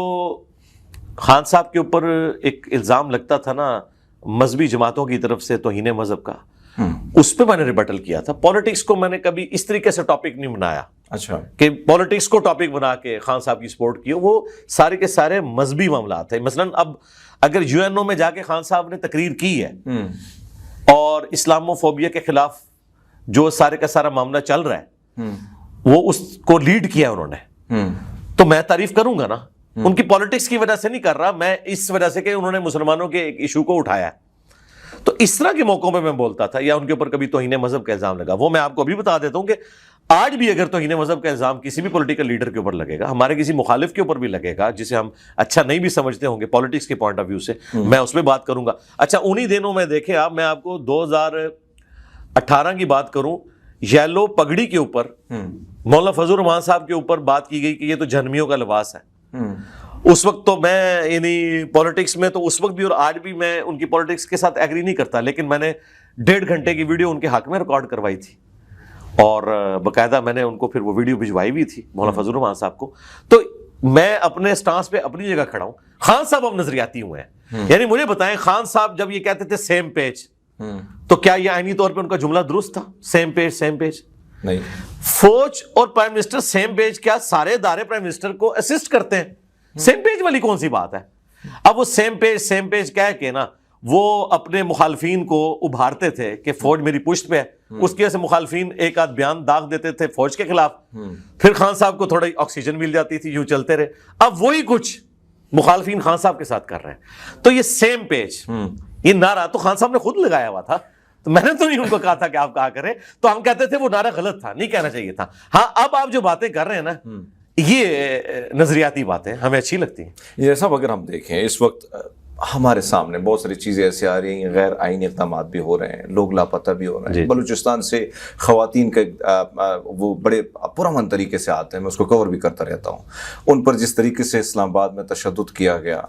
B: خان صاحب کے اوپر ایک الزام لگتا تھا نا مذہبی جماعتوں کی طرف سے توہین مذہب کا, اس پہ میں نے ریبٹل کیا تھا. پولیٹکس کو میں نے کبھی اس طریقے سے ٹاپک نہیں بنایا.
A: اچھا, کہ
B: پولیٹکس کو ٹاپک بنا کے خان صاحب کی سپورٹ کی, وہ سارے کے سارے مذہبی معاملات ہیں. مثلا اب اگر UNO میں جا کے خان صاحب نے تقریر کی ہے اور اسلاموفوبیا کے خلاف جو سارے کا سارا معاملہ چل رہا ہے وہ اس کو لیڈ کیا انہوں نے, تو میں تعریف کروں گا نا. ان کی پولیٹکس کی وجہ سے نہیں کر رہا میں, اس وجہ سے کہ انہوں نے مسلمانوں کے ایک ایشو کو اٹھایا ہے. تو اس طرح کے موقعوں پہ میں بولتا تھا, یا ان کے اوپر کبھی توہین مذہب کا الزام لگا. وہ میں آپ کو ابھی بتا دیتا ہوں کہ آج بھی اگر توہین مذہب کا الزام کسی بھی پولیٹیکل لیڈر کے اوپر لگے گا, ہمارے کسی مخالف کے اوپر بھی لگے گا جسے ہم اچھا نہیں بھی سمجھتے ہوں گے پولیٹکس کے پوائنٹ آف ویو سے, میں اس پہ بات کروں گا. اچھا انہی دنوں میں دیکھیں آپ, میں آپ کو 2018 کی بات کروں, یلو پگڑی کے اوپر مولانا فضل الرحمان صاحب کے اوپر بات کی گئی کہ یہ تو جہنمیوں کا لباس ہے. اس وقت تو میں یعنی پولیٹکس میں تو اس وقت بھی اور آج بھی میں ان کی پولیٹکس کے ساتھ ایگری نہیں کرتا, لیکن میں نے 1.5 گھنٹے کی ویڈیو ان کے حق میں ریکارڈ کروائی تھی اور باقاعدہ میں نے ان کو پھر وہ ویڈیو بھجوائی بھی تھی مولانا فضل الرحمان صاحب کو. تو میں اپنے سٹانس پہ اپنی جگہ کھڑا ہوں. خان صاحب اب نظریاتی ہوئے ہیں, یعنی مجھے بتائیں خان صاحب جب یہ کہتے تھے سیم پیج, تو کیا یہ آئینی طور پہ ان کا جملہ درست تھا؟ سیم پیج نہیں. فوج اور پرائم منسٹر سیم پیج, کیا سارے ادارے پرائم منسٹر کو اسسٹ کرتے ہیں؟ سیم پیج والی کون سی بات ہے؟ اب وہ سیم پیج کہہ کے نا وہ اپنے مخالفین کو ابھارتے تھے کہ فوج میری پشت پہ ہے, اس کی وجہ سے مخالفین ایک آدھ بیان داغ دیتے تھے فوج کے خلاف, پھر خان صاحب کو تھوڑی آکسیجن مل جاتی تھی, یوں چلتے رہے. اب وہی کچھ مخالفین خان صاحب کے ساتھ کر رہے ہیں. تو یہ سیم پیج یہ نعرہ تو خان صاحب نے خود لگایا ہوا تھا, تو میں نے تو نہیں ان کو کہا تھا کہ آپ کہا کریں, تو ہم کہتے تھے وہ نعرہ غلط تھا, نہیں کہنا چاہیے تھا. ہاں اب آپ جو باتیں کر رہے ہیں نا یہ نظریاتی باتیں ہمیں اچھی لگتی ہیں.
A: یہ سب اگر ہم دیکھیں اس وقت ہمارے سامنے بہت ساری چیزیں ایسے آ رہی ہیں, غیر آئینی اقدامات بھی ہو رہے ہیں, لوگ لاپتہ بھی ہو رہے ہیں. بلوچستان سے خواتین کا وہ بڑے پرامن طریقے سے آتے ہیں, میں اس کو کور بھی کرتا رہتا ہوں. ان پر جس طریقے سے اسلام آباد میں تشدد کیا گیا,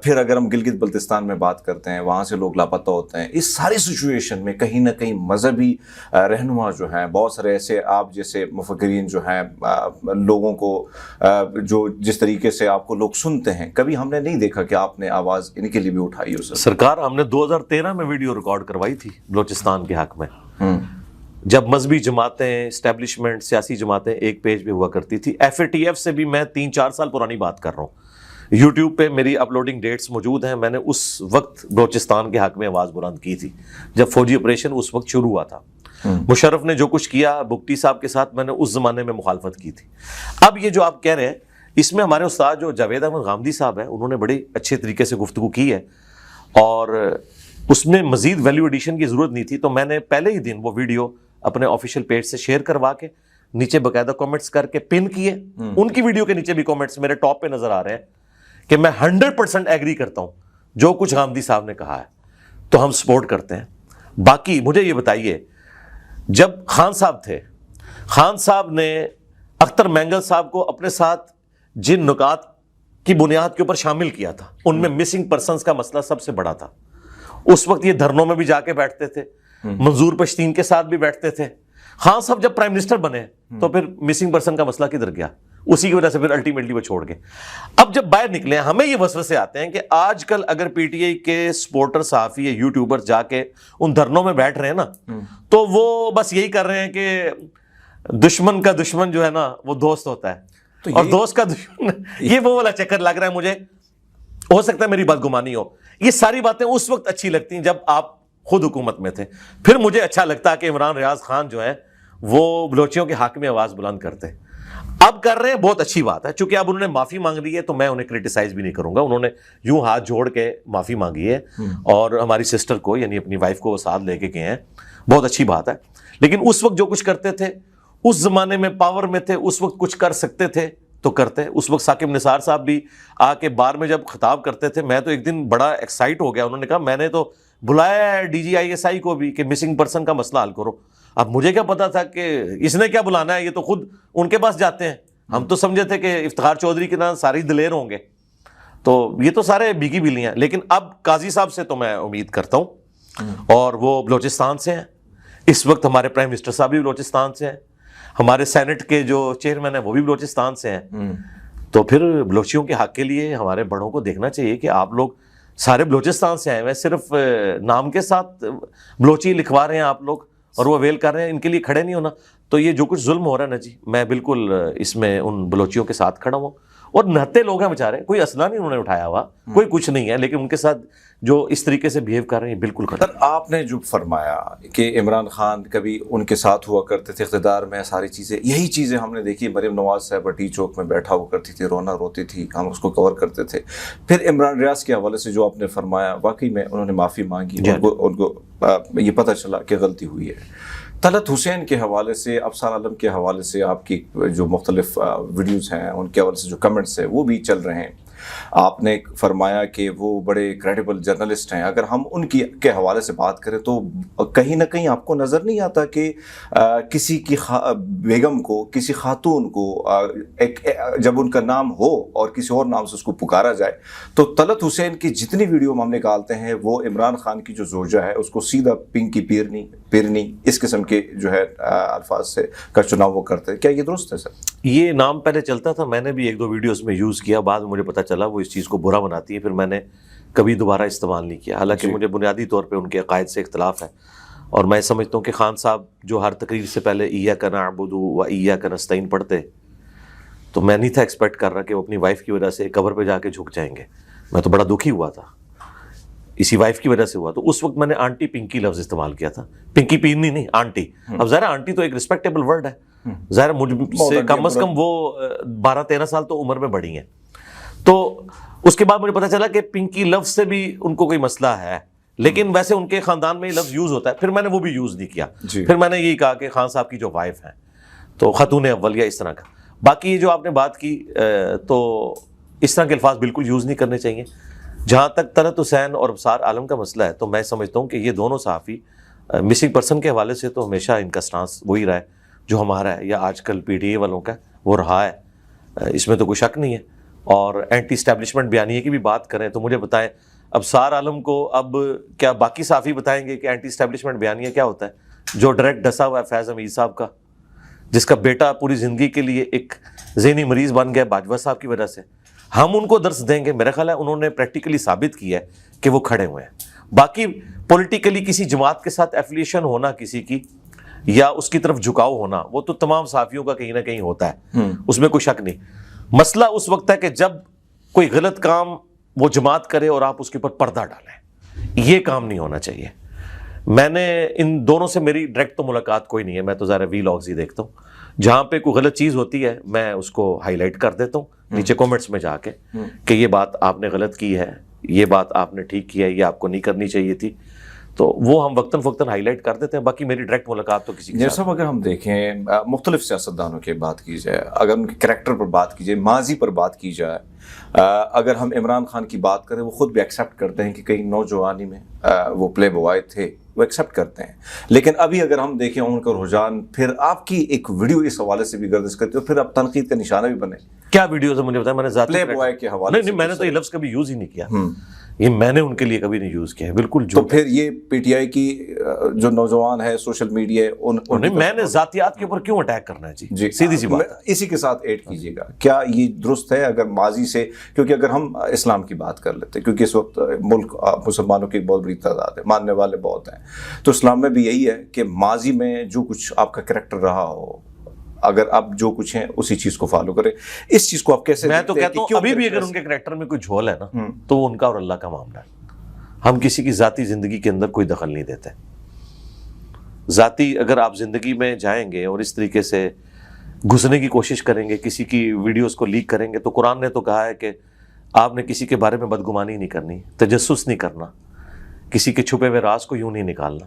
A: پھر اگر ہم گلگت بلتستان میں بات کرتے ہیں وہاں سے لوگ لاپتہ ہوتے ہیں. اس ساری سچویشن میں کہیں نہ کہیں مذہبی رہنما جو ہیں, بہت سارے ایسے آپ جیسے مفکرین جو ہیں, لوگوں کو جو جس طریقے سے آپ کو لوگ سنتے ہیں, کبھی ہم نے نہیں دیکھا کہ آپ نے آواز ان کے لیے بھی اٹھائی ہو.
B: سرکار ہم نے 2013 میں ویڈیو ریکارڈ کروائی تھی بلوچستان کے حق میں, جب مذہبی جماعتیں, اسٹیبلشمنٹ, سیاسی جماعتیں ایک پیج پہ ہوا کرتی تھی. FATF سے بھی میں 3-4 سال پرانی بات کر رہا ہوں, یوٹیوب پہ میری اپلوڈنگ ڈیٹس موجود ہیں. میں نے اس وقت بلوچستان کے حق میں آواز بلند کی تھی جب فوجی آپریشن اس وقت شروع ہوا تھا. مشرف نے جو کچھ کیا بگٹی صاحب کے ساتھ, میں نے اس زمانے میں مخالفت کی تھی. اب یہ جو آپ کہہ رہے ہیں اس میں ہمارے استاد جو جاوید احمد غامدی صاحب ہیں, انہوں نے بڑے اچھے طریقے سے گفتگو کی ہے اور اس میں مزید ویلیو ایڈیشن کی ضرورت نہیں تھی. تو میں نے پہلے ہی دن وہ ویڈیو اپنے آفیشیل پیج سے شیئر کروا کے نیچے باقاعدہ کامنٹس کر کے پن کیے. ان کی ویڈیو کے نیچے بھی کامنٹس میرے ٹاپ پہ نظر آ رہے ہیں کہ میں 100% ایگری کرتا ہوں جو کچھ غامدی صاحب نے کہا ہے, تو ہم سپورٹ کرتے ہیں. باقی مجھے یہ بتائیے, جب خان صاحب تھے, خان صاحب نے اختر مینگل صاحب کو اپنے ساتھ جن نکات کی بنیاد کے اوپر شامل کیا تھا. ان میں مسنگ پرسنز کا مسئلہ سب سے بڑا تھا. اس وقت یہ دھرنوں میں بھی جا کے بیٹھتے تھے, منظور پشتین کے ساتھ بھی بیٹھتے تھے. خان صاحب جب پرائم منسٹر بنے تو پھر مسنگ پرسن کا مسئلہ کدھر گیا؟ اسی کی وجہ سے پھر الٹیمیٹلی وہ چھوڑ گئے. اب جب باہر نکلے ہمیں یہ وسوسے آتے ہیں کہ آج کل اگر پی ٹی آئی کے سپورٹر صحافی یا یوٹیوبر جا کے ان دھرنوں میں بیٹھ رہے ہیں نا, تو وہ بس یہی کر رہے ہیں کہ دشمن کا دشمن جو ہے نا وہ دوست ہوتا ہے, اور دوست کا دشمن, یہ وہ والا چکر لگ رہا ہے مجھے. ہو سکتا ہے میری بدگمانی ہو. یہ ساری باتیں اس وقت اچھی لگتی ہیں جب آپ خود حکومت میں تھے. پھر مجھے اچھا لگتا ہے کہ عمران ریاض خان جو ہے وہ بلوچیوں کے حق میں آواز بلند کرتے. اب کر رہے ہیں, بہت اچھی بات ہے. چونکہ اب انہوں نے معافی مانگ لی ہے تو میں انہیں کرٹیسائز بھی نہیں کروں گا. انہوں نے یوں ہاتھ جوڑ کے معافی مانگی ہے اور ہماری سسٹر کو یعنی اپنی وائف کو وہ ساتھ لے کے گئے ہیں, بہت اچھی بات ہے. لیکن اس وقت جو کچھ کرتے تھے, اس زمانے میں پاور میں تھے, اس وقت کچھ کر سکتے تھے تو کرتے. اس وقت ثاقب نثار صاحب بھی آ کے بار میں جب خطاب کرتے تھے, میں تو ایک دن بڑا ایکسائٹ ہو گیا. انہوں نے کہا میں نے تو بلایا ہے D G I S I کو بھی کہ مسنگ پرسن کا مسئلہ حل کرو. اب مجھے کیا پتا تھا کہ اس نے کیا بلانا ہے, یہ تو خود ان کے پاس جاتے ہیں. ہم تو سمجھے تھے کہ افتخار چودھری کے نام ساری دلیر ہوں گے, تو یہ تو سارے بھیگی بلی ہیں. لیکن اب قاضی صاحب سے تو میں امید کرتا ہوں, اور وہ بلوچستان سے ہیں. اس وقت ہمارے پرائم منسٹر صاحب بھی بلوچستان سے ہیں, ہمارے سینٹ کے جو چیئرمین ہیں وہ بھی بلوچستان سے ہیں. تو پھر بلوچیوں کے حق کے لیے ہمارے بڑوں کو دیکھنا چاہیے کہ آپ لوگ سارے بلوچستان سے آئے ہوئے, صرف نام کے ساتھ بلوچی لکھوا رہے ہیں آپ لوگ اور وہ ویل کر رہے ہیں, ان کے لیے کھڑے نہیں ہونا. تو یہ جو کچھ ظلم ہو رہا ہے نا جی, میں بالکل اس میں ان بلوچیوں کے ساتھ کھڑا ہوں. اور نہتے لوگ ہیں بیچارے, کوئی اسلحہ نہیں انہوں نے اٹھایا ہوا, کوئی کچھ نہیں ہے, لیکن ان کے ساتھ جو اس طریقے سے بہیو کر رہے ہیں بالکل کھڑا.
A: آپ نے جو فرمایا کہ عمران خان کبھی ان کے ساتھ ہوا کرتے تھے اقتدار میں, ساری چیزیں یہی چیزیں ہم نے دیکھی. مریم نواز صاحبہ ٹی چوک میں بیٹھا ہوا کرتی تھی, رونا روتی تھی, ہم اس کو کور کرتے تھے. پھر عمران ریاض کے حوالے سے جو آپ نے فرمایا, واقعی میں انہوں نے معافی مانگی, ان کو یہ پتہ چلا کہ غلطی ہوئی ہے. طلعت حسین کے حوالے سے, افسر عالم کے حوالے سے آپ کی جو مختلف ویڈیوز ہیں ان کے حوالے سے جو کمنٹس ہیں وہ بھی چل رہے ہیں. آپ نے فرمایا کہ وہ بڑے کریڈیبل جرنلسٹ ہیں. اگر ہم ان کی کے حوالے سے بات کریں تو کہیں نہ کہیں آپ کو نظر نہیں آتا کہ کسی کی بیگم کو, کسی خاتون کو جب ان کا نام ہو اور کسی اور نام سے اس کو پکارا جائے تو طلعت حسین کی جتنی ویڈیو ہم نکالتے ہیں وہ عمران خان کی جو زوجہ ہے اس کو سیدھا پنکی پیرنی اس قسم کے جو ہے الفاظ سے کا چناؤ وہ کرتے ہیں. کیا یہ درست ہے سر؟
B: یہ نام پہلے چلتا تھا, میں نے بھی ایک دو ویڈیوز میں یوز کیا, بعد میں مجھے پتا چلا وہ اس چیز کو برا بناتی ہے, پھر میں نے کبھی دوبارہ استعمال نہیں کیا. حالانکہ مجھے بنیادی طور پہ ان کے عقائد سے اختلاف ہے, اور میں سمجھتا ہوں کہ خان صاحب جو ہر تقریر سے پہلے ایاک نعبد و ایاک نستعین پڑھتے, تو میں نہیں تھا ایکسپیکٹ کر رہا کہ وہ اپنی وائف کی وجہ سے قبر پہ جا کے جھک جائیں گے. میں تو بڑا دکھی ہوا تھا, اسی وائف کی وجہ سے ہوا. تو اس وقت میں نے آنٹی پنکی لفظ استعمال کیا تھا, پنکی پیرنی نہیں, آنٹی. اب ظاہر آنٹی تو ایک رسپیکٹیبل ورڈ ہے, ظاہر مجھ سے کم از کم وہ 12-13 سال تو عمر میں بڑی ہیں. تو اس کے بعد مجھے پتا چلا کہ پنکی لفظ سے بھی ان کو کوئی مسئلہ ہے, لیکن ویسے ان کے خاندان میں یہ لفظ یوز ہوتا ہے. پھر میں نے وہ بھی یوز نہیں کیا. پھر میں نے یہی کہا کہ خان صاحب کی جو وائف ہیں تو خاتون اول یا اس طرح کا. باقی یہ جو آپ نے بات کی تو اس طرح کے الفاظ بالکل یوز نہیں کرنے چاہیے. جہاں تک طلعت حسین اور ابصار عالم کا مسئلہ ہے تو میں سمجھتا ہوں کہ یہ دونوں صحافی مسنگ پرسن کے حوالے سے تو ہمیشہ ان کا سٹانس وہی رہا ہے جو ہمارا ہے, یا آج کل پی ٹی اے والوں کا وہ رہا ہے, اس میں تو کوئی شک نہیں ہے. اور اینٹی اسٹیبلشمنٹ بیانیے کی بھی بات کریں تو مجھے بتائیں, ابصار عالم کو اب کیا باقی صحافی بتائیں گے کہ اینٹی اسٹیبلشمنٹ بیانیہ کیا ہوتا ہے؟ جو ڈائریکٹ ڈسا ہوا ہے فیض حمید صاحب کا, جس کا بیٹا پوری زندگی کے لیے ایک ذہنی مریض بن گیا باجوہ صاحب کی وجہ سے. ہم ان کو درس دیں گے؟ میرا خیال ہے انہوں نے پریکٹیکلی ثابت کیا ہے کہ وہ کھڑے ہوئے ہیں. باقی پولیٹیکلی کسی جماعت کے ساتھ ایفیلیشن ہونا کسی کی, یا اس کی طرف جھکاؤ ہونا, وہ تو تمام صحافیوں کا کہیں نہ کہیں ہوتا ہے, اس میں کوئی شک نہیں. مسئلہ اس وقت ہے کہ جب کوئی غلط کام وہ جماعت کرے اور آپ اس کے اوپر پردہ ڈالیں, یہ کام نہیں ہونا چاہیے. میں نے ان دونوں سے میری ڈائریکٹ تو ملاقات کوئی نہیں ہے, میں تو ذرا وی لاگز ہی دیکھتا ہوں. جہاں پہ کوئی غلط چیز ہوتی ہے میں اس کو ہائی لائٹ کر دیتا ہوں نیچے کومنٹس میں جا کے کہ یہ بات آپ نے غلط کی ہے, یہ بات آپ نے ٹھیک کی ہے, یہ آپ کو نہیں کرنی چاہیے تھی. تو وہ ہم وقتاً فوقتاً ہائی لائٹ کر دیتے ہیں. باقی میری ڈائریکٹ ملاقات تو کسی کے
A: ساتھ. اگر ہم دیکھیں مختلف سیاستدانوں کی بات کی جائے, اگر ان کے کریکٹر پر بات کی جائے, ماضی پر بات کی جائے, اگر ہم عمران خان کی بات کریں, وہ خود بھی ایکسیپٹ کرتے ہیں کہ کئی نوجوانی میں وہ پلے بوائے تھے, وہ ایکسیپٹ کرتے ہیں. لیکن ابھی اگر ہم دیکھیں ان کا رجحان, پھر آپ کی ایک ویڈیو اس حوالے سے بھی گردش کرتی ہے, اور پھر اب تنقید کا نشانہ بھی بنے
B: کیا ویڈیوز ہیں مجھے بتائیں. میں نے ذاتی
A: پلے بوائے کے حوالے
B: نہیں میں نے تو یہ لفظ کبھی یوز ہی نہیں کیا. یہ میں نے ان کے لیے کبھی نہیں یوز کیا ہے. بالکل
A: تو پھر یہ پی ٹی آئی کی جو نوجوان ہے سوشل میڈیا
B: میں نے ذاتیات کے اوپر کیوں اٹیک کرنا ہے؟ جی سیدھی سی بات.
A: اسی کے ساتھ ایڈ کیجیے گا, کیا یہ درست ہے اگر ماضی سے, کیونکہ اگر ہم اسلام کی بات کر لیتے ہیں, کیونکہ اس وقت ملک مسلمانوں کی بہت بڑی تعداد ہے, ماننے والے بہت ہیں, تو اسلام میں بھی یہی ہے کہ ماضی میں جو کچھ آپ کا کریکٹر رہا ہو, اگر آپ جو کچھ ہیں اسی چیز کو فالو کریں. اس چیز کو آپ کیسے؟
B: میں تو کہتا ہوں ابھی بھی اگر ان کے کریکٹر میں کوئی جھول ہے نا تو وہ ان کا اور اللہ کا معاملہ ہے. ہم کسی کی ذاتی زندگی کے اندر کوئی دخل نہیں دیتے. ذاتی اگر آپ زندگی میں جائیں گے اور اس طریقے سے گھسنے کی کوشش کریں گے, کسی کی ویڈیوز کو لیک کریں گے, تو قرآن نے تو کہا ہے کہ آپ نے کسی کے بارے میں بدگمانی نہیں کرنی, تجسس نہیں کرنا, کسی کے چھپے ہوئے راز کو یوں نہیں نکالنا.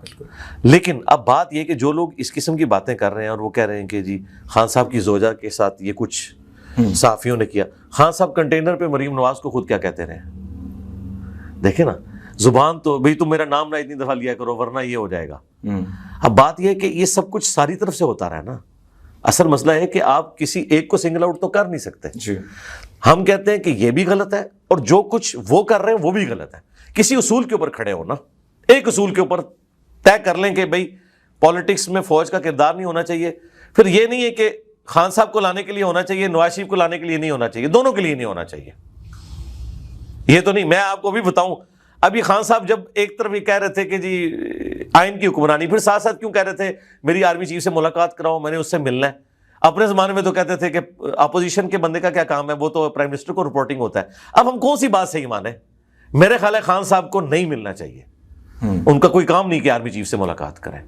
B: لیکن اب بات یہ کہ جو لوگ اس قسم کی باتیں کر رہے ہیں اور وہ کہہ رہے ہیں کہ جی خان صاحب کی زوجہ کے ساتھ یہ کچھ صحافیوں نے کیا. خان صاحب کنٹینر پہ مریم نواز کو خود کیا کہتے رہے ہیں؟ دیکھیں نا, زبان تو بھئی تم میرا نام نہ اتنی دفعہ لیا کرو ورنہ یہ ہو جائے گا. اب بات یہ ہے کہ یہ سب کچھ ساری طرف سے ہوتا رہا نا. اصل مسئلہ ہے کہ آپ کسی ایک کو سنگل آؤٹ تو کر نہیں سکتے. ہم کہتے ہیں کہ یہ بھی غلط ہے اور جو کچھ وہ کر رہے ہیں وہ بھی غلط ہے. کسی اصول کے اوپر کھڑے ہو نا, ایک اصول کے اوپر طے کر لیں کہ بھئی پالیٹکس میں فوج کا کردار نہیں ہونا چاہیے. پھر یہ نہیں ہے کہ خان صاحب کو لانے کے لیے ہونا چاہیے, نواز شریف کو لانے کے لیے نہیں ہونا چاہیے, دونوں کے لیے نہیں ہونا چاہیے. یہ تو نہیں. میں آپ کو بھی بتاؤں, ابھی خان صاحب جب ایک طرف یہ کہہ رہے تھے کہ جی آئین کی حکمرانی, پھر ساتھ ساتھ کیوں کہہ رہے تھے میری آرمی چیف سے ملاقات کراؤ, میں نے اس سے ملنا ہے. اپنے زمانے میں تو کہتے تھے کہ اپوزیشن کے بندے کا کیا کام ہے, وہ تو پرائم منسٹر کو رپورٹنگ ہوتا ہے. اب ہم کون سی بات صحیح مانیں؟ میرے خیال ہے خان صاحب کو نہیں ملنا چاہیے. ان کا کوئی کام نہیں کہ آرمی چیف سے ملاقات کریں.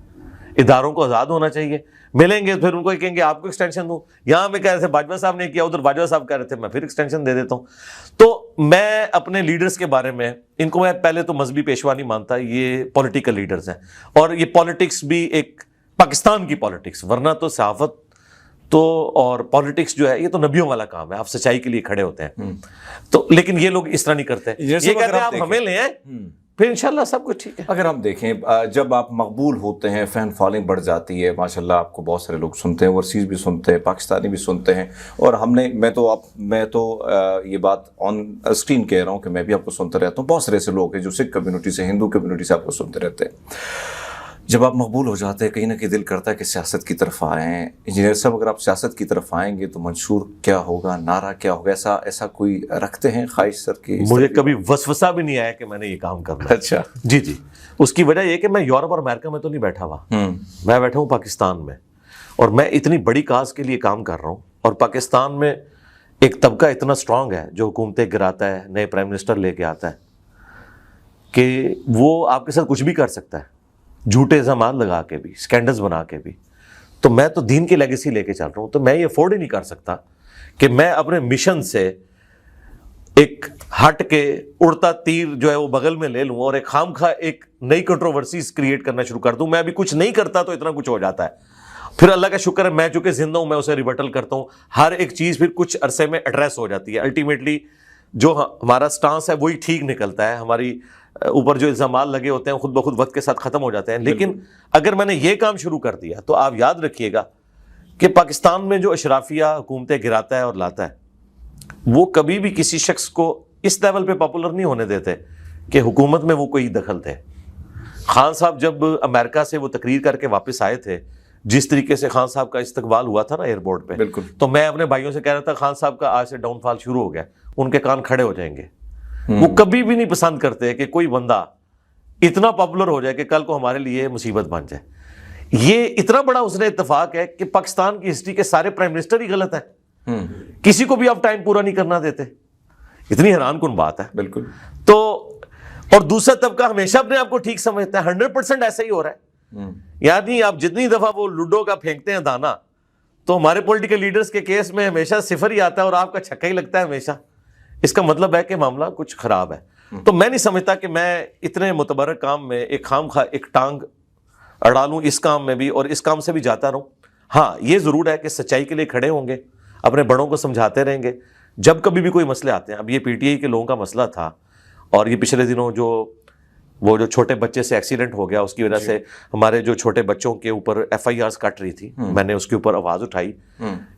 B: اداروں کو آزاد ہونا چاہیے. ملیں گے پھر ان کو کہیں گے آپ کو ایکسٹینشن دوں. یہاں میں کہہ رہے تھے باجوہ صاحب نے کیا, ادھر باجوہ صاحب کہہ رہے تھے میں پھر ایکسٹینشن دے دیتا ہوں. تو میں اپنے لیڈرز کے بارے میں, ان کو میں پہلے تو مذہبی پیشوا نہیں مانتا, یہ پولیٹیکل لیڈرز ہیں. اور یہ پالیٹکس بھی ایک پاکستان کی پالیٹکس, ورنہ تو صحافت تو اور پالیٹکس جو ہے یہ تو نبیوں والا کام ہے, آپ سچائی کے لیے کھڑے ہوتے ہیں. تو لیکن یہ لوگ اس طرح نہیں کرتے. یہ کہتے ہیں آپ ہمیں لیں پھر انشاءاللہ سب کچھ ٹھیک ہے.
A: اگر ہم دیکھیں جب آپ مقبول ہوتے ہیں, فین فالوئنگ بڑھ جاتی ہے, ماشاءاللہ آپ کو بہت سارے لوگ سنتے ہیں, اوورسیز بھی سنتے ہیں, پاکستانی بھی سنتے ہیں. اور میں تو یہ بات آن اسکرین کہہ رہا ہوں کہ میں بھی آپ کو سنتا رہتا ہوں. بہت سارے ایسے لوگ ہیں جو سکھ کمیونٹی سے, ہندو کمیونٹی سے آپ کو سنتے رہتے ہیں. جب آپ مقبول ہو جاتے ہیں کہیں نہ کہیں دل کرتا ہے کہ سیاست کی طرف آئیں. انجینئر صاحب اگر آپ سیاست کی طرف آئیں گے تو منشور کیا ہوگا, نعرہ کیا ہوگا, ایسا کوئی رکھتے ہیں خواہش سر کی؟
B: مجھے کبھی وسوسہ بھی نہیں آیا کہ میں نے یہ کام کرنا.
A: اچھا
B: جی. اس کی وجہ یہ کہ میں یورپ اور امریکہ میں تو نہیں بیٹھا ہوا, میں بیٹھا ہوں پاکستان میں, اور میں اتنی بڑی کاز کے لیے کام کر رہا ہوں. اور پاکستان میں ایک طبقہ اتنا اسٹرانگ ہے جو حکومتیں گراتا ہے, نئے پرائم منسٹر لے کے آتا ہے کہ وہ آپ کے ساتھ کچھ بھی کر سکتا ہے, جھوٹے الزامات لگا کے بھی, اسکینڈلز بنا کے بھی. تو میں تو دین کی لیگیسی لے کے چل رہا ہوں, تو میں یہ افورڈ ہی نہیں کر سکتا کہ میں اپنے مشن سے ایک ہٹ کے اڑتا تیر جو ہے وہ بغل میں لے لوں اور ایک خام خواہ ایک نئی کنٹروورسیز کریٹ کرنا شروع کر دوں. میں ابھی کچھ نہیں کرتا تو اتنا کچھ ہو جاتا ہے. پھر اللہ کا شکر ہے میں چونکہ زندہ ہوں, میں اسے ریبٹل کرتا ہوں. ہر ایک چیز پھر کچھ عرصے میں ایڈریس ہو جاتی ہے. الٹیمیٹلی جو ہمارا سٹانس ہے وہی ٹھیک نکلتا ہے. ہماری اوپر جو الزامات لگے ہوتے ہیں خود بخود وقت کے ساتھ ختم ہو جاتے ہیں. لیکن اگر میں نے یہ کام شروع کر دیا تو آپ یاد رکھیے گا کہ پاکستان میں جو اشرافیہ حکومتیں گراتا ہے اور لاتا ہے وہ کبھی بھی کسی شخص کو اس لیول پہ پاپولر نہیں ہونے دیتے کہ حکومت میں وہ کوئی دخل تھے. خان صاحب جب امریکہ سے وہ تقریر کر کے واپس آئے تھے, جس طریقے سے خان صاحب کا استقبال ہوا تھا نا ایئرپورٹ پہ,
A: بالکل, تو
B: میں اپنے بھائیوں سے کہہ رہا تھا خان صاحب کا آج سے ڈاؤن فال شروع ہو گیا, ان کے کان کھڑے ہو جائیں گے. وہ کبھی بھی نہیں پسند کرتے کہ کوئی بندہ اتنا پاپولر ہو جائے کہ کل کو ہمارے لیے مصیبت بن جائے. یہ اتنا بڑا اس نے اتفاق ہے کہ پاکستان کی ہسٹری کے سارے پرائم منسٹر ہی غلط ہیں, کسی کو بھی آپ ٹائم پورا نہیں کرنا دیتے. اتنی حیران کن بات ہے.
A: بالکل.
B: تو اور دوسرا طبقہ ہمیشہ اپنے آپ کو ٹھیک سمجھتا ہے. 100% ایسا ہی ہو رہا ہے. یعنی آپ جتنی دفعہ وہ لوڈو کا پھینکتے ہیں دانا, تو ہمارے پولیٹیکل لیڈرز کے کیس میں ہمیشہ 0 ہی آتا ہے اور آپ کا چھکا ہی لگتا ہے ہمیشہ. اس کا مطلب ہے کہ معاملہ کچھ خراب ہے. تو میں نہیں سمجھتا کہ میں اتنے متبرک کام میں ایک خام خواہ ایک ٹانگ اڑا لوں اس کام میں بھی اور اس کام سے بھی جاتا رہوں. ہاں یہ ضرور ہے کہ سچائی کے لیے کھڑے ہوں گے, اپنے بڑوں کو سمجھاتے رہیں گے. جب کبھی بھی کوئی مسئلے آتے ہیں, اب یہ پی ٹی آئی کے لوگوں کا مسئلہ تھا, اور یہ پچھلے دنوں وہ جو چھوٹے بچے سے ایکسیڈنٹ ہو گیا, اس کی وجہ سے ہمارے جو چھوٹے بچوں کے اوپر FIRs کٹ رہی تھی, میں نے اس کے اوپر آواز اٹھائی.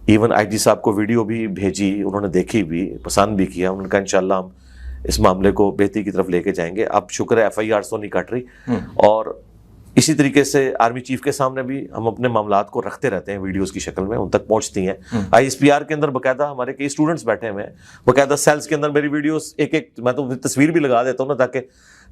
B: ایون آئی جی صاحب کو ویڈیو بھی بھیجی, انہوں نے دیکھی بھی, پسند بھی کیا. انہوں نے کہا انشاءاللہ ہم اس معاملے کو بہتری کی طرف لے کے جائیں گے. اب شکر ہے FIR تو نہیں کٹ رہی. اور اسی طریقے سے آرمی چیف کے سامنے بھی ہم اپنے معاملات کو رکھتے رہتے ہیں, ویڈیوز کی شکل میں ان تک پہنچتی ہیں. ISPR کے اندر باقاعدہ ہمارے کئی اسٹوڈنٹس بیٹھے ہوئے ہیں, باقاعدہ سیلز کے اندر میری ویڈیوز ایک ایک, میں تو تصویر بھی لگا دیتا ہوں نا تاکہ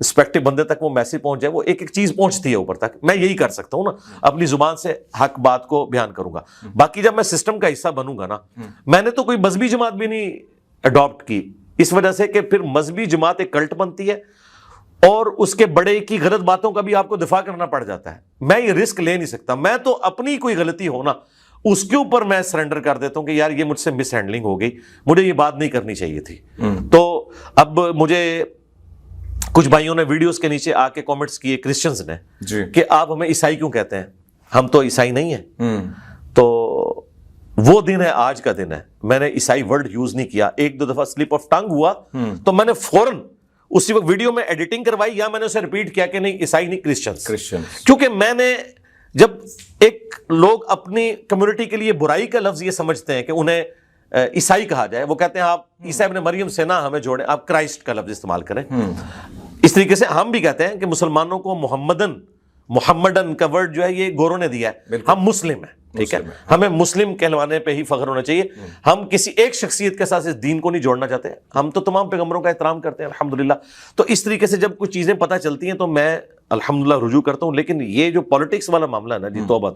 B: رسپیکٹو بندے تک وہ میسج پہنچ جائے, وہ ایک ایک چیز پہنچتی ہے اوپر تک. میں یہی کر سکتا ہوں نا, اپنی زبان سے حق بات کو بیان کروں گا. باقی جب میں سسٹم کا حصہ بنوں گا نا, میں نے تو کوئی مذہبی جماعت بھی نہیں اڈاپٹ کی, اس وجہ سے کہ پھر مذہبی جماعت ایک کلٹ بنتی ہے اور اس کے بڑے کی غلط باتوں کا بھی آپ کو دفاع کرنا پڑ جاتا ہے. میں یہ رسک لے نہیں سکتا. میں تو اپنی کوئی غلطی ہونا اس کے اوپر میں سرنڈر کر دیتا ہوں کہ یار یہ مجھ سے مس ہینڈلنگ ہو گئی, مجھے یہ بات نہیں کرنی چاہیے تھی. تو اب مجھے کچھ بھائیوں نے ویڈیوز کے نیچے آ کے کامنٹس کیے, کرسچنز نے, کہ آپ ہمیں عیسائی کیوں کہتے ہیں, ہم تو عیسائی نہیں ہیں. تو وہ دن ہے, آج کا دن ہے. میں نے عیسائی ورڈ یوز نہیں کیا. ایک دو دفعہ سلپ آف ٹنگ ہوا تو میں نے فوراً اسی وقت ویڈیو میں ایڈیٹنگ کروائی, یا میں نے اسے ریپیٹ کیا کہ نہیں عیسائی نہیں, کرسچن. کیونکہ میں نے, جب ایک لوگ اپنی کمیونٹی کے لیے برائی کا لفظ یہ سمجھتے ہیں کہ انہیں عیسائی کہا جائے, وہ کہتے ہیں آپ عیسیٰ ابن مریم سے نہ ہمیں جوڑیں, آپ کرائسٹ کا لفظ استعمال کریں. اس طریقے سے ہم بھی کہتے ہیں کہ مسلمانوں کو محمدن کا ورڈ جو ہے یہ گوروں نے دیا ہے, ہم مسلم ہیں, ٹھیک ہے, ہمیں مسلم کہلوانے پہ ہی فخر ہونا چاہیے. ہم کسی ایک شخصیت کے ساتھ اس دین کو نہیں جوڑنا چاہتے, ہم تو تمام پیغمبروں کا احترام کرتے ہیں الحمدللہ. تو اس طریقے سے جب کچھ چیزیں پتہ چلتی ہیں تو میں الحمدللہ رجوع کرتا ہوں. لیکن یہ جو پالیٹکس والا معاملہ ہے نا جی, توبہ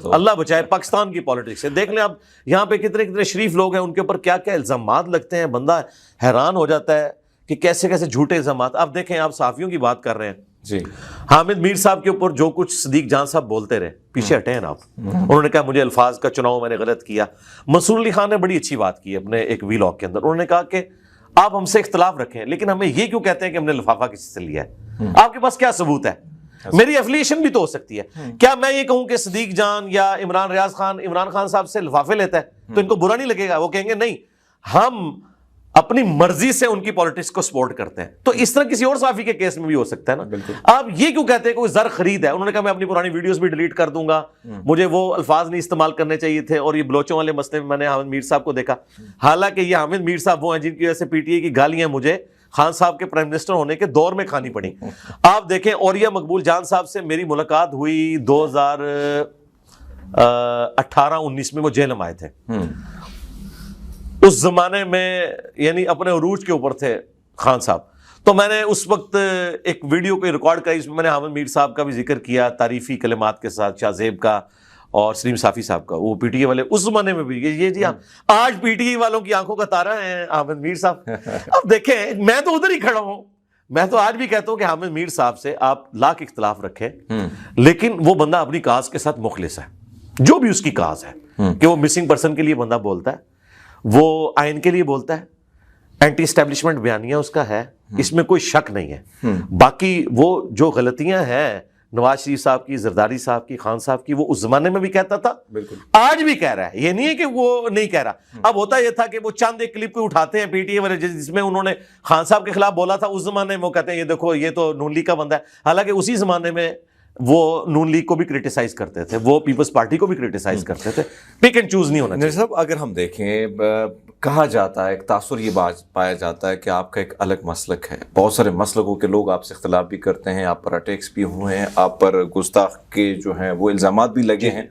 B: اللہ بچائے پاکستان کی پالیٹکس سے. دیکھ لیں آپ یہاں پہ کتنے کتنے شریف لوگ ہیں, ان کے اوپر کیا کیا الزامات لگتے ہیں, بندہ حیران ہو جاتا ہے کہ کیسے کیسے جھوٹے الزامات. آپ دیکھیں, آپ صحافیوں کی بات کر رہے ہیں
A: جی,
B: حامد میر صاحب کے اوپر جو کچھ صدیق جان صاحب بولتے رہے, پیچھے ہٹے ہیں آپ. انہوں نے کہا مجھے الفاظ کا چناؤ میں نے غلط کیا. منصور علی خان نے بڑی اچھی بات کی اپنے ایک ویلاگ کے اندر. انہوں نے کہا کہ آپ ہم سے اختلاف رکھیں لیکن ہمیں یہ کیوں کہتے ہیں کہ ہم نے لفافہ کسی سے لیا ہے, آپ کے پاس کیا ثبوت ہے؟ میری ایفیلیشن بھی تو ہو سکتی ہے. کیا میں یہ کہوں کہ صدیق جان یا عمران خان صاحب سے لفافے لیتا ہے تو ان کو برا نہیں لگے گا؟ وہ کہیں گے نہیں, ہم اپنی مرضی سے ان کی پالیٹکس کو سپورٹ کرتے ہیں. تو اس طرح کسی اور صحافی کے کیس میں بھی ہو سکتا ہے نا. آپ یہ کیوں کہتے ہیں کہ کوئی زر خرید ہے؟ انہوں نے کہا میں اپنی پرانی ویڈیوز بھی ڈیلیٹ کر دوں گا, مجھے وہ الفاظ نہیں استعمال کرنے چاہیے تھے. اور یہ بلوچوں والے مسئلے میں نے حامد میر صاحب کو دیکھا, حالانکہ یہ حامد میر صاحب وہ ہیں جن کی وجہ سے PTI کی گالیاں مجھے خان صاحب کے پرائم منسٹر ہونے کے دور میں کھانی پڑی. آپ دیکھیں اوریہ مقبول جان صاحب سے میری ملاقات ہوئی 2018-19 میں, وہ جہلم آئے تھے. اس زمانے میں یعنی اپنے عروج کے اوپر تھے خان صاحب. تو میں نے اس وقت ایک ویڈیو کو ریکارڈ کری, اس میں نے حامد میر صاحب کا بھی ذکر کیا تعریفی کلمات کے ساتھ, شاہ زیب کا اور سلیم صافی صاحب کا. وہ PTI والے اس زمانے میں بھی یہ جی ہاں, آج PTI والوں کی آنکھوں کا تارا ہے حامد میر صاحب. اب دیکھیں, میں تو ادھر ہی کھڑا ہوں, میں تو آج بھی کہتا ہوں کہ حامد میر صاحب سے آپ لاکھ اختلاف رکھیں لیکن وہ بندہ اپنی کاز کے ساتھ مخلص ہے, جو بھی اس کی کاز ہے. کہ وہ مسنگ پرسن کے لیے بندہ بولتا ہے, وہ آئین کے لیے بولتا ہے, اینٹی اسٹیبلشمنٹ بیانیہ اس کا ہے, اس میں کوئی شک نہیں ہے. باقی وہ جو غلطیاں ہیں نواز شریف صاحب کی, زرداری صاحب کی, خان صاحب کی, وہ اس زمانے میں بھی کہتا تھا, آج بھی کہہ رہا ہے. یہ نہیں ہے کہ وہ نہیں کہہ رہا. اب ہوتا یہ تھا کہ وہ چند ایک کلپ کو اٹھاتے ہیں PTI والے جس میں انہوں نے خان صاحب کے خلاف بولا تھا, اس زمانے میں وہ کہتے ہیں یہ دیکھو یہ تو نون لیگ کا بندہ ہے. حالانکہ اسی زمانے میں وہ نون لیگ کو بھی کرٹیسائز کرتے تھے, وہ پیپلز پارٹی کو بھی کرٹیسائز کرتے تھے. پک اینڈ چوز نہیں ہونا چاہیے.
A: صاحب اگر ہم دیکھیں, کہا جاتا ہے, ایک تاثر یہ بات پایا جاتا ہے کہ آپ کا ایک الگ مسلک ہے. بہت سارے مسلکوں کے لوگ آپ سے اختلاف بھی کرتے ہیں, آپ پر اٹیکس بھی ہوئے ہیں, آپ پر گستاخ کے جو ہیں وہ الزامات بھی لگے ہیں,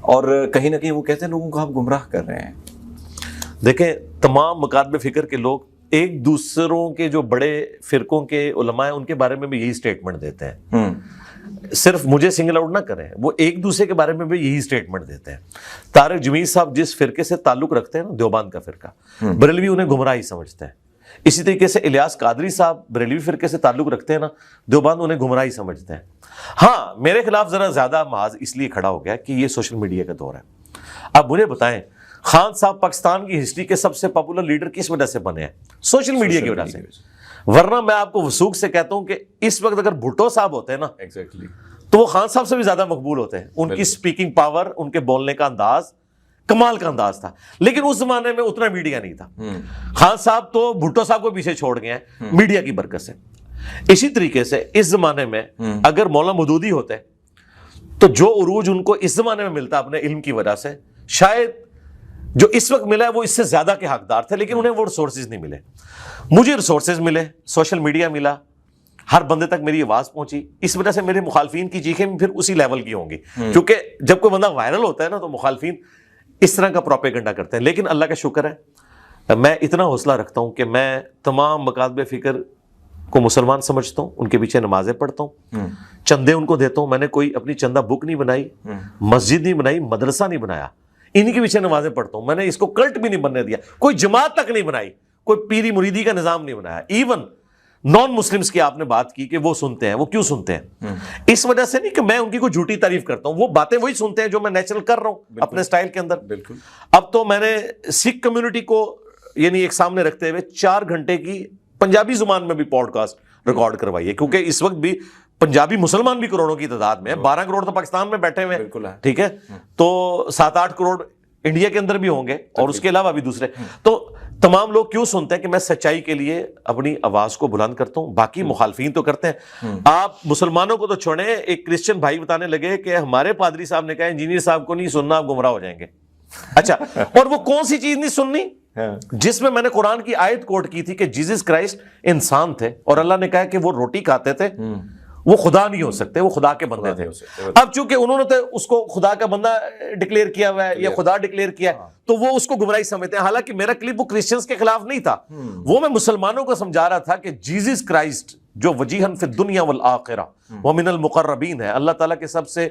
A: اور کہیں نہ کہیں وہ کہتے ہیں لوگوں کو آپ گمراہ کر رہے ہیں.
B: دیکھیں, تمام مکاتب فکر کے لوگ ایک دوسروں کے جو بڑے فرقوں کے علماء ہیں ان کے بارے میں بھی یہی سٹیٹمنٹ دیتے ہیں. صرف مجھے سنگل آؤٹ نہ کریں, وہ ایک دوسرے کے بارے میں بھی یہی سٹیٹمنٹ دیتے ہیں. طارق جمیل صاحب جس فرقے سے تعلق رکھتے ہیں نا, دیوبند کا فرقہ, بریلوی انہیں گمراہی سمجھتے ہیں. اسی طریقے سے الیاس قادری صاحب بریلوی فرقے سے تعلق رکھتے ہیں نا, دیوبند انہیں گمراہی سمجھتے ہیں. ہاں, میرے خلاف ذرا زیادہ محاذ اس لیے کھڑا ہو گیا کہ یہ سوشل میڈیا کا دور ہے. اب مجھے بتائیں, خان صاحب پاکستان کی ہسٹری کے سب سے پاپولر لیڈر کس وجہ سے بنے ہیں؟ سوشل میڈیا کی وجہ سے. ورنہ میں آپ کو وثوق سے کہتا ہوں کہ اس وقت اگر بھٹو صاحب ہوتے ہیں نا, تو وہ خان صاحب سے بھی زیادہ مقبول ہوتے ہیں. ان کی سپیکنگ پاور, ان کے بولنے کا انداز کمال کا انداز تھا. لیکن اس زمانے میں اتنا میڈیا نہیں تھا. خان صاحب تو بھٹو صاحب کو پیچھے چھوڑ گئے ہیں میڈیا کی برکت سے. اسی طریقے سے اس زمانے میں اگر مولانا مودودی ہوتے تو جو عروج ان کو اس زمانے میں ملتا اپنے علم کی وجہ سے, شاید جو اس وقت ملا ہے وہ اس سے زیادہ کے حقدار تھے، لیکن انہیں وہ ریسورسز نہیں ملے. مجھے ریسورسز ملے، سوشل میڈیا ملا، ہر بندے تک میری آواز پہنچی. اس وجہ سے میرے مخالفین کی چیخیں بھی پھر اسی لیول کی ہوں گی، کیونکہ جب کوئی بندہ وائرل ہوتا ہے نا تو مخالفین اس طرح کا پروپیگنڈا کرتے ہیں. لیکن اللہ کا شکر ہے، میں اتنا حوصلہ رکھتا ہوں کہ میں تمام مکاتب فکر کو مسلمان سمجھتا ہوں، ان کے پیچھے نمازیں پڑھتا ہوں، چندے ان کو دیتا ہوں. میں نے کوئی اپنی چندہ بک نہیں بنائی، مسجد نہیں بنائی، مدرسہ نہیں بنایا، انہی کے پیچھے نمازیں پڑھتا ہوں. میں نے اس کو کلٹ بھی نہیں بننے دیا، کوئی جماعت تک نہیں بنائی، کوئی پیری مریدی کا نظام نہیں بنایا. ایون نان مسلمز کی آپ نے بات کی کہ وہ سنتے ہیں، وہ کیوں سنتے ہیں؟ اس وجہ سے نہیں کہ میں ان کی کوئی جھوٹی تعریف کرتا ہوں، وہ باتیں وہی سنتے ہیں جو میں نیچرل کر رہا ہوں اپنے سٹائل کے اندر.
A: بالکل.
B: اب تو میں نے سکھ کمیونٹی کو یعنی ایک سامنے رکھتے ہوئے 4 گھنٹے کی پنجابی زبان میں بھی پوڈ کاسٹ ریکارڈ کروائی ہے، کیونکہ اس وقت بھی پنجابی مسلمان بھی کروڑوں کی تعداد میں ہے. 12 کروڑ تو پاکستان میں بیٹھے ہوئے ہیں، ٹھیک ہے، تو 7-8 کروڑ انڈیا کے اندر بھی ہوں گے، اور اس کے علاوہ بھی دوسرے. تو تمام لوگ کیوں سنتے ہیں کہ میں سچائی کے لیے اپنی آواز کو بلند کرتا ہوں. باقی مخالفین تو کرتے ہیں. آپ مسلمانوں کو تو چھوڑیں، ایک کرسچن بھائی بتانے لگے کہ ہمارے پادری صاحب نے کہا انجینئر صاحب کو نہیں سننا، آپ گمراہ ہو جائیں گے. اچھا، اور وہ کون سی چیز نہیں سننی جس میں نے قرآن کی آیت کوٹ کی تھی کہ جیزس کرائسٹ انسان تھے، اور اللہ نے کہا کہ وہ روٹی کھاتے تھے، وہ خدا نہیں ہو سکتے، وہ خدا کے بندے تھے. اب چونکہ انہوں نے تو اس کو خدا کا بندہ ڈکلیئر کیا ہوا ہے یا خدا ڈکلیئر کیا ہے، تو وہ اس کو گمراہی سمجھتے ہیں. حالانکہ میرا کلپ وہ کرسچنز کے خلاف نہیں تھا، وہ میں مسلمانوں کو سمجھا رہا تھا کہ جیزس کرائسٹ جو وجیہن فی الدنیا والآخرہ ومن المقربین ہے، اللہ تعالیٰ کے سب سے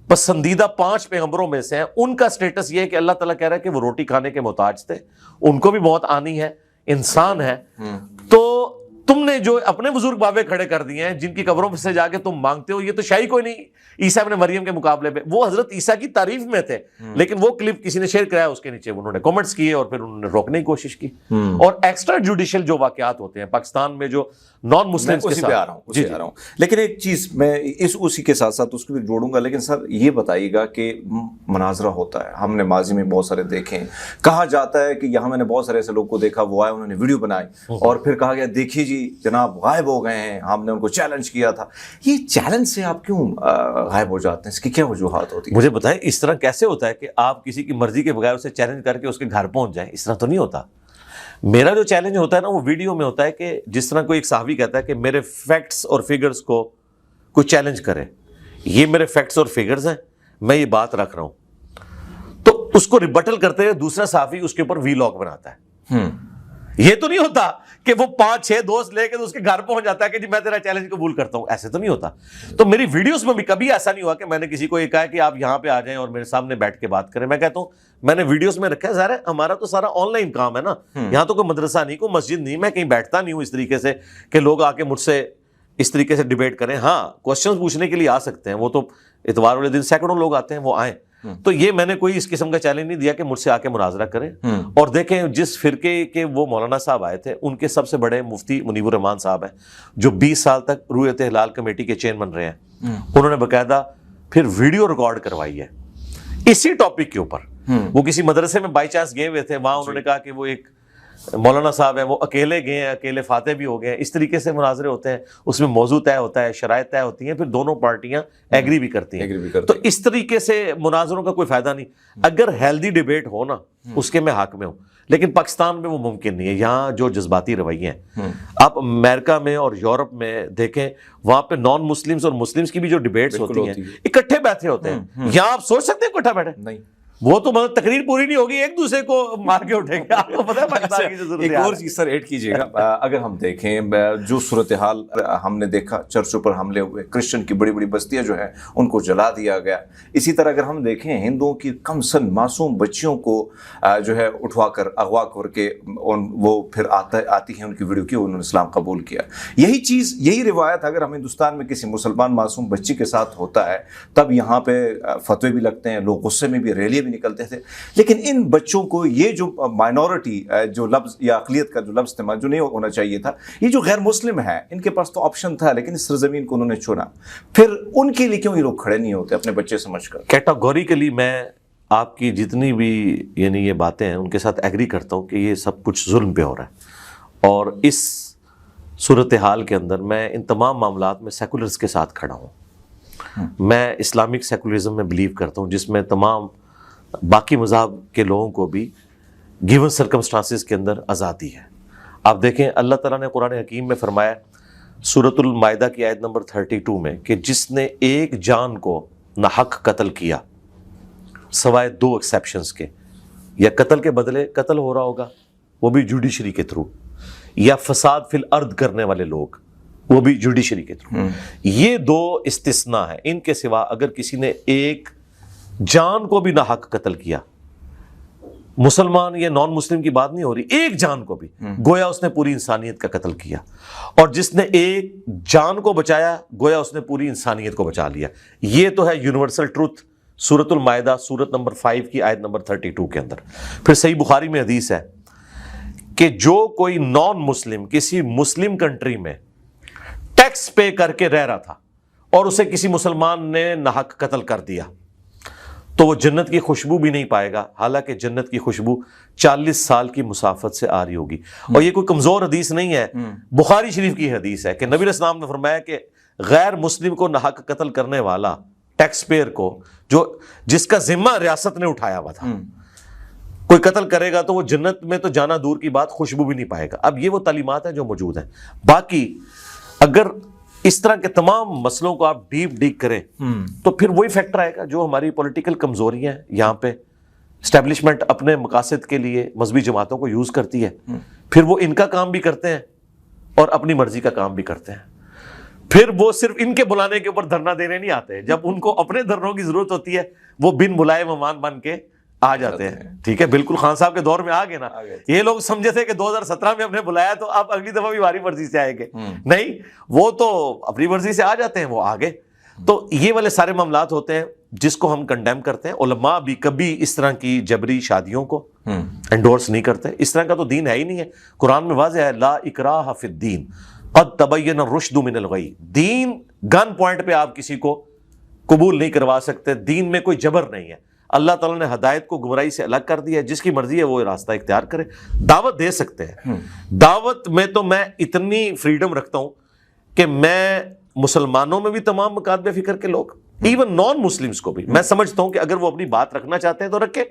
B: پسندیدہ 5 پیغمبروں میں سے ہیں. ان کا سٹیٹس یہ ہے کہ اللہ تعالیٰ کہہ رہا ہے کہ وہ روٹی کھانے کے محتاج تھے، ان کو بھی موت آنی ہے، انسان ہے. تو تم نے جو اپنے بزرگ بابے کھڑے کر دیے ہیں جن کی قبروں سے جا کے تم مانگتے ہو، یہ تو شاہی کوئی نہیں عیسیٰ ابن مریم کے مقابلے پہ. وہ حضرت عیسیٰ کی تعریف میں تھے، لیکن وہ کلپ کسی نے شیئر کرایا، اس کے نیچے انہوں نے کامنٹس کیے اور پھر انہوں نے روکنے کی کوشش کی. اور ایکسٹرا جوڈیشل جو واقعات ہوتے ہیں پاکستان میں جو نان مسلم کے ساتھ،
A: آ رہا ہوں. لیکن ایک چیز میں اسی کے ساتھ ساتھ اس کو بھی جوڑوں گا. لیکن سر یہ بتائیے گا کہ مناظرہ ہوتا ہے، ہم نے ماضی میں بہت سارے دیکھے ہیں، کہا جاتا ہے کہ یہاں میں نے بہت سارے ایسے لوگ کو دیکھا، وہ آئے انہوں نے ویڈیو بنائی اور پھر کہا گیا دیکھیے جی جناب غائب ہو گئے ہیں، ہم نے ان کو چیلنج کیا تھا. یہ چیلنج سے آپ کیوں غائب ہو جاتے ہیں؟ اس کی کیا وجوہات ہوتی ہیں؟
B: مجھے بتائیں اس طرح کیسے ہوتا ہے کہ آپ کسی کی مرضی کے بغیر اسے چیلنج کر کے اس کے گھر پہنچ جائیں؟ اس طرح تو نہیں ہوتا. میرا جو چیلنج ہوتا ہے نا وہ ویڈیو میں ہوتا ہے کہ جس طرح کوئی ایک صحافی کہتا ہے کہ میرے فیکٹس اور فگرز کو کوئی چیلنج کرے، یہ میرے فیکٹس اور فگرز ہیں، میں یہ بات رکھ رہا ہوں، تو اس کو ریبٹل کرتے ہوئے دوسرا صحافی اس کے اوپر وی لاگ بناتا ہے. یہ تو نہیں ہوتا کہ وہ 5-6 دوست لے کے اس کے گھر پہنچ جاتا ہے کہ جی میں تیرا چیلنج قبول کرتا ہوں. ایسے تو نہیں ہوتا. تو میری ویڈیوز میں بھی کبھی ایسا نہیں ہوا کہ میں نے کسی کو یہ کہا کہ آپ یہاں پہ آ جائیں اور میرے سامنے بیٹھ کے بات کریں. میں کہتا ہوں میں نے ویڈیوز میں رکھا ہے، ظاہر ہے ہمارا تو سارا آن لائن کام ہے نا، یہاں تو کوئی مدرسہ نہیں، کوئی مسجد نہیں، میں کہیں بیٹھتا نہیں ہوں اس طریقے سے کہ لوگ آ کے مجھ سے اس طریقے سے ڈیبیٹ کریں. ہاں کوسچنز پوچھنے کے لیے آ سکتے ہیں، وہ تو اتوار والے دن سینکڑوں لوگ آتے ہیں، وہ آئیں. تو یہ میں نے کوئی اس قسم کا چیلنج نہیں دیا کہ مجھ سے آ کے مناظرہ کریں. اور دیکھیں جس فرقے کے وہ مولانا صاحب آئے تھے ان کے سب سے بڑے مفتی منیب الرحمان صاحب ہیں جو 20 سال تک رویت ہلال کمیٹی کے چیئرمین رہے ہیں. انہوں نے باقاعدہ پھر ویڈیو ریکارڈ کروائی ہے اسی ٹاپک کے اوپر. وہ کسی مدرسے میں بائی چانس گئے ہوئے تھے، وہاں انہوں نے کہا کہ وہ ایک مولانا صاحب ہیں، وہ اکیلے گئے ہیں، اکیلے فاتح بھی ہو گئے ہیں. اس طریقے سے مناظرے ہوتے ہیں، اس میں موضوع طے ہوتا ہے، شرائط طے ہوتی ہیں، پھر دونوں پارٹیاں ایگری بھی کرتی ہیں. تو اس طریقے سے مناظروں کا کوئی فائدہ نہیں. اگر ہیلدی ڈیبیٹ ہو نا اس کے میں حق میں ہوں، لیکن پاکستان میں وہ ممکن نہیں ہے. یہاں جو جذباتی رویے ہیں، آپ امریکہ میں اور یورپ میں دیکھیں، وہاں پہ نان مسلمز اور مسلمز کی بھی جو ڈیبیٹس ہوتی ہیں اکٹھے بیٹھے ہوتے ہیں. یہاں آپ سوچ سکتے ہیں اکٹھا بیٹھے نہیں، وہ تو مطلب تقریر پوری نہیں ہوگی، ایک دوسرے کو مار کے اٹھیں گے. آپ کو پتہ ہے پاکستان کی جو صورتحال.
A: ایک اور چیز سر ایڈ کیجیے گا. اگر ہم دیکھیں جو صورتحال ہم نے دیکھا، چرچوں پر حملے ہوئے، کرسچن کی بڑی بڑی بستیاں جو ہیں ان کو جلا دیا گیا. اسی طرح اگر ہم دیکھیں ہندوؤں کی کم سن معصوم بچیوں کو جو ہے اٹھوا کر اغوا کر کے وہ پھر آتی ہیں ان کی ویڈیو کی، انہوں نے اسلام قبول کیا. یہی چیز، یہی روایت اگر ہم ہندوستان میں کسی مسلمان معصوم بچی کے ساتھ ہوتا ہے تب یہاں پہ فتوے بھی لگتے ہیں، لوگ غصے میں بھی ریلیاں نکلتے تھے. لیکن ان بچوں کو یہ جو مائنورٹی جو لفظ یا اقلیت کا جو لفظ استعمال جو نہیں ہونا چاہیے تھا، یہ جو غیر مسلم ہے ان کے پاس تو آپشن تھا، لیکن اس سرزمین کو انہوں نے چنا. پھر ان کے لیے کیوں یہ لوگ کھڑے نہیں ہوتے اپنے بچے سمجھ کر؟
B: کیٹاگوریکلی میں آپ کی جتنی بھی یعنی یہ باتیں ہیں ان کے ساتھ ایگری کرتا ہوں کہ یہ سب کچھ ظلم پہ ہو رہا ہے. اور اس صورتحال کے اندر میں ان تمام معاملات میں سیکولرز کے ساتھ کھڑا ہوں. میں اسلامک سیکولرزم میں بلیو کرتا ہوں جس میں تمام باقی مذہب کے لوگوں کو بھی گیون سرکمسٹانسز کے اندر آزادی ہے. آپ دیکھیں اللہ تعالیٰ نے قرآن حکیم میں فرمایا سورۃ المائدہ کی آیت نمبر 32 میں کہ جس نے ایک جان کو ناحق قتل کیا سوائے 2 ایکسیپشنز کے، یا قتل کے بدلے قتل ہو رہا ہوگا وہ بھی جوڈیشری کے تھرو، یا فساد فی الارض کرنے والے لوگ وہ بھی جوڈیشری کے تھرو. یہ 2 استثناء ہیں. ان کے سوا اگر کسی نے ایک جان کو بھی ناحق قتل کیا، مسلمان یا نان مسلم کی بات نہیں ہو رہی، ایک جان کو بھی، گویا اس نے پوری انسانیت کا قتل کیا. اور جس نے ایک جان کو بچایا گویا اس نے پوری انسانیت کو بچا لیا. یہ تو ہے یونیورسل ٹروتھ سورۃ المائدہ سورت نمبر 5 کی آیت نمبر 32 کے اندر. پھر صحیح بخاری میں حدیث ہے کہ جو کوئی نان مسلم کسی مسلم کنٹری میں ٹیکس پے کر کے رہ رہا تھا اور اسے کسی مسلمان نے ناحق قتل کر دیا تو وہ جنت کی خوشبو بھی نہیں پائے گا، حالانکہ جنت کی خوشبو 40 سال کی مسافت سے آ رہی ہوگی. اور یہ کوئی کمزور حدیث نہیں ہے، بخاری شریف کی حدیث ہے کہ نبی علیہ السلام نے فرمایا کہ غیر مسلم کو ناحق قتل کرنے والا ٹیکس پیئر کو، جس کا ذمہ ریاست نے اٹھایا ہوا تھا، کوئی قتل کرے گا تو وہ جنت میں تو جانا دور کی بات خوشبو بھی نہیں پائے گا. اب یہ وہ تعلیمات ہیں جو موجود ہیں. باقی اگر اس طرح کے تمام مسئلوں کو آپ ڈیپ کریں تو پھر وہی فیکٹر آئے گا جو ہماری پولیٹیکل کمزوریاں ہیں. یہاں پہ اسٹیبلشمنٹ اپنے مقاصد کے لیے مذہبی جماعتوں کو یوز کرتی ہے، پھر وہ ان کا کام بھی کرتے ہیں اور اپنی مرضی کا کام بھی کرتے ہیں. پھر وہ صرف ان کے بلانے کے اوپر دھرنا دینے نہیں آتے، جب ان کو اپنے دھرنوں کی ضرورت ہوتی ہے وہ بن بلائے مہمان بن کے آ جاتے ہیں. ٹھیک ہے، بالکل خان صاحب کے دور میں آ گئے نا. یہ لوگ سمجھے تھے کہ 2017 میں ہم نے بلایا تو آپ اگلی دفعہ بھی ہماری مرضی سے آئیں گے. نہیں، وہ تو اپنی مرضی سے آ جاتے ہیں، وہ آگے. تو یہ والے سارے معاملات ہوتے ہیں جس کو ہم کنڈیم کرتے ہیں. علماء بھی کبھی اس طرح کی جبری شادیوں کو انڈورس نہیں کرتے. اس طرح کا تو دین ہے ہی نہیں ہے. قرآن میں واضح ہے لا اکراہ فی الدین قد تبین الرشد من الغی. دین گن پوائنٹ پہ آپ کسی کو قبول نہیں کروا سکتے. دین میں کوئی جبر نہیں ہے. اللہ تعالیٰ نے ہدایت کو گمراہی سے الگ کر دیا ہے. جس کی مرضی ہے وہ راستہ اختیار کرے. دعوت دے سکتے ہیں. دعوت میں تو میں اتنی فریڈم رکھتا ہوں کہ میں مسلمانوں میں بھی تمام مکاتب فکر کے لوگ، ایون نان مسلمز کو بھی میں سمجھتا ہوں کہ اگر وہ اپنی بات رکھنا چاہتے ہیں تو رکھے.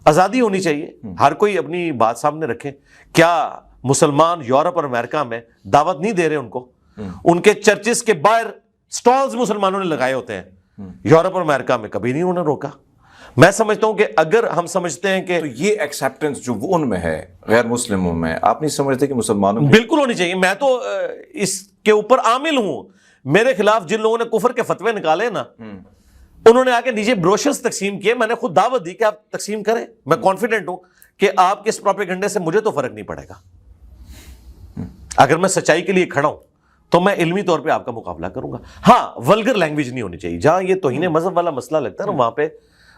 B: آزادی ہونی چاہیے، ہر کوئی اپنی بات سامنے رکھے. کیا مسلمان یورپ اور امریکہ میں دعوت نہیں دے رہے ان کو؟ ان کے چرچز کے باہر سٹالز مسلمانوں نے لگائے ہوتے ہیں. یورپ اور امریکہ میں کبھی نہیں انہوں نے روکا. میں سمجھتا ہوں کہ اگر ہم سمجھتے ہیں کہ
A: یہ ایکسیپٹنس جو ان میں ہے غیر مسلموں میں، آپ نہیں سمجھتے کہ مسلمانوں میں
B: بالکل ہونی چاہیے؟ میں تو اس کے اوپر عامل ہوں. میرے خلاف جن لوگوں نے کفر کے فتوے نکالے نا، انہوں نے آ کے نیچے بروشرز تقسیم کیے. میں نے خود دعوت دی کہ آپ تقسیم کریں. میں کانفیڈنٹ ہوں کہ آپ کے اس پروپیگنڈے سے مجھے تو فرق نہیں پڑے گا. اگر میں سچائی کے لیے کھڑا ہوں تو میں علمی طور پہ آپ کا مقابلہ کروں گا. ہاں، ولگر لینگویج نہیں ہونی چاہیے. جہاں یہ توہین مذہب والا مسئلہ لگتا ہے نا، وہاں پہ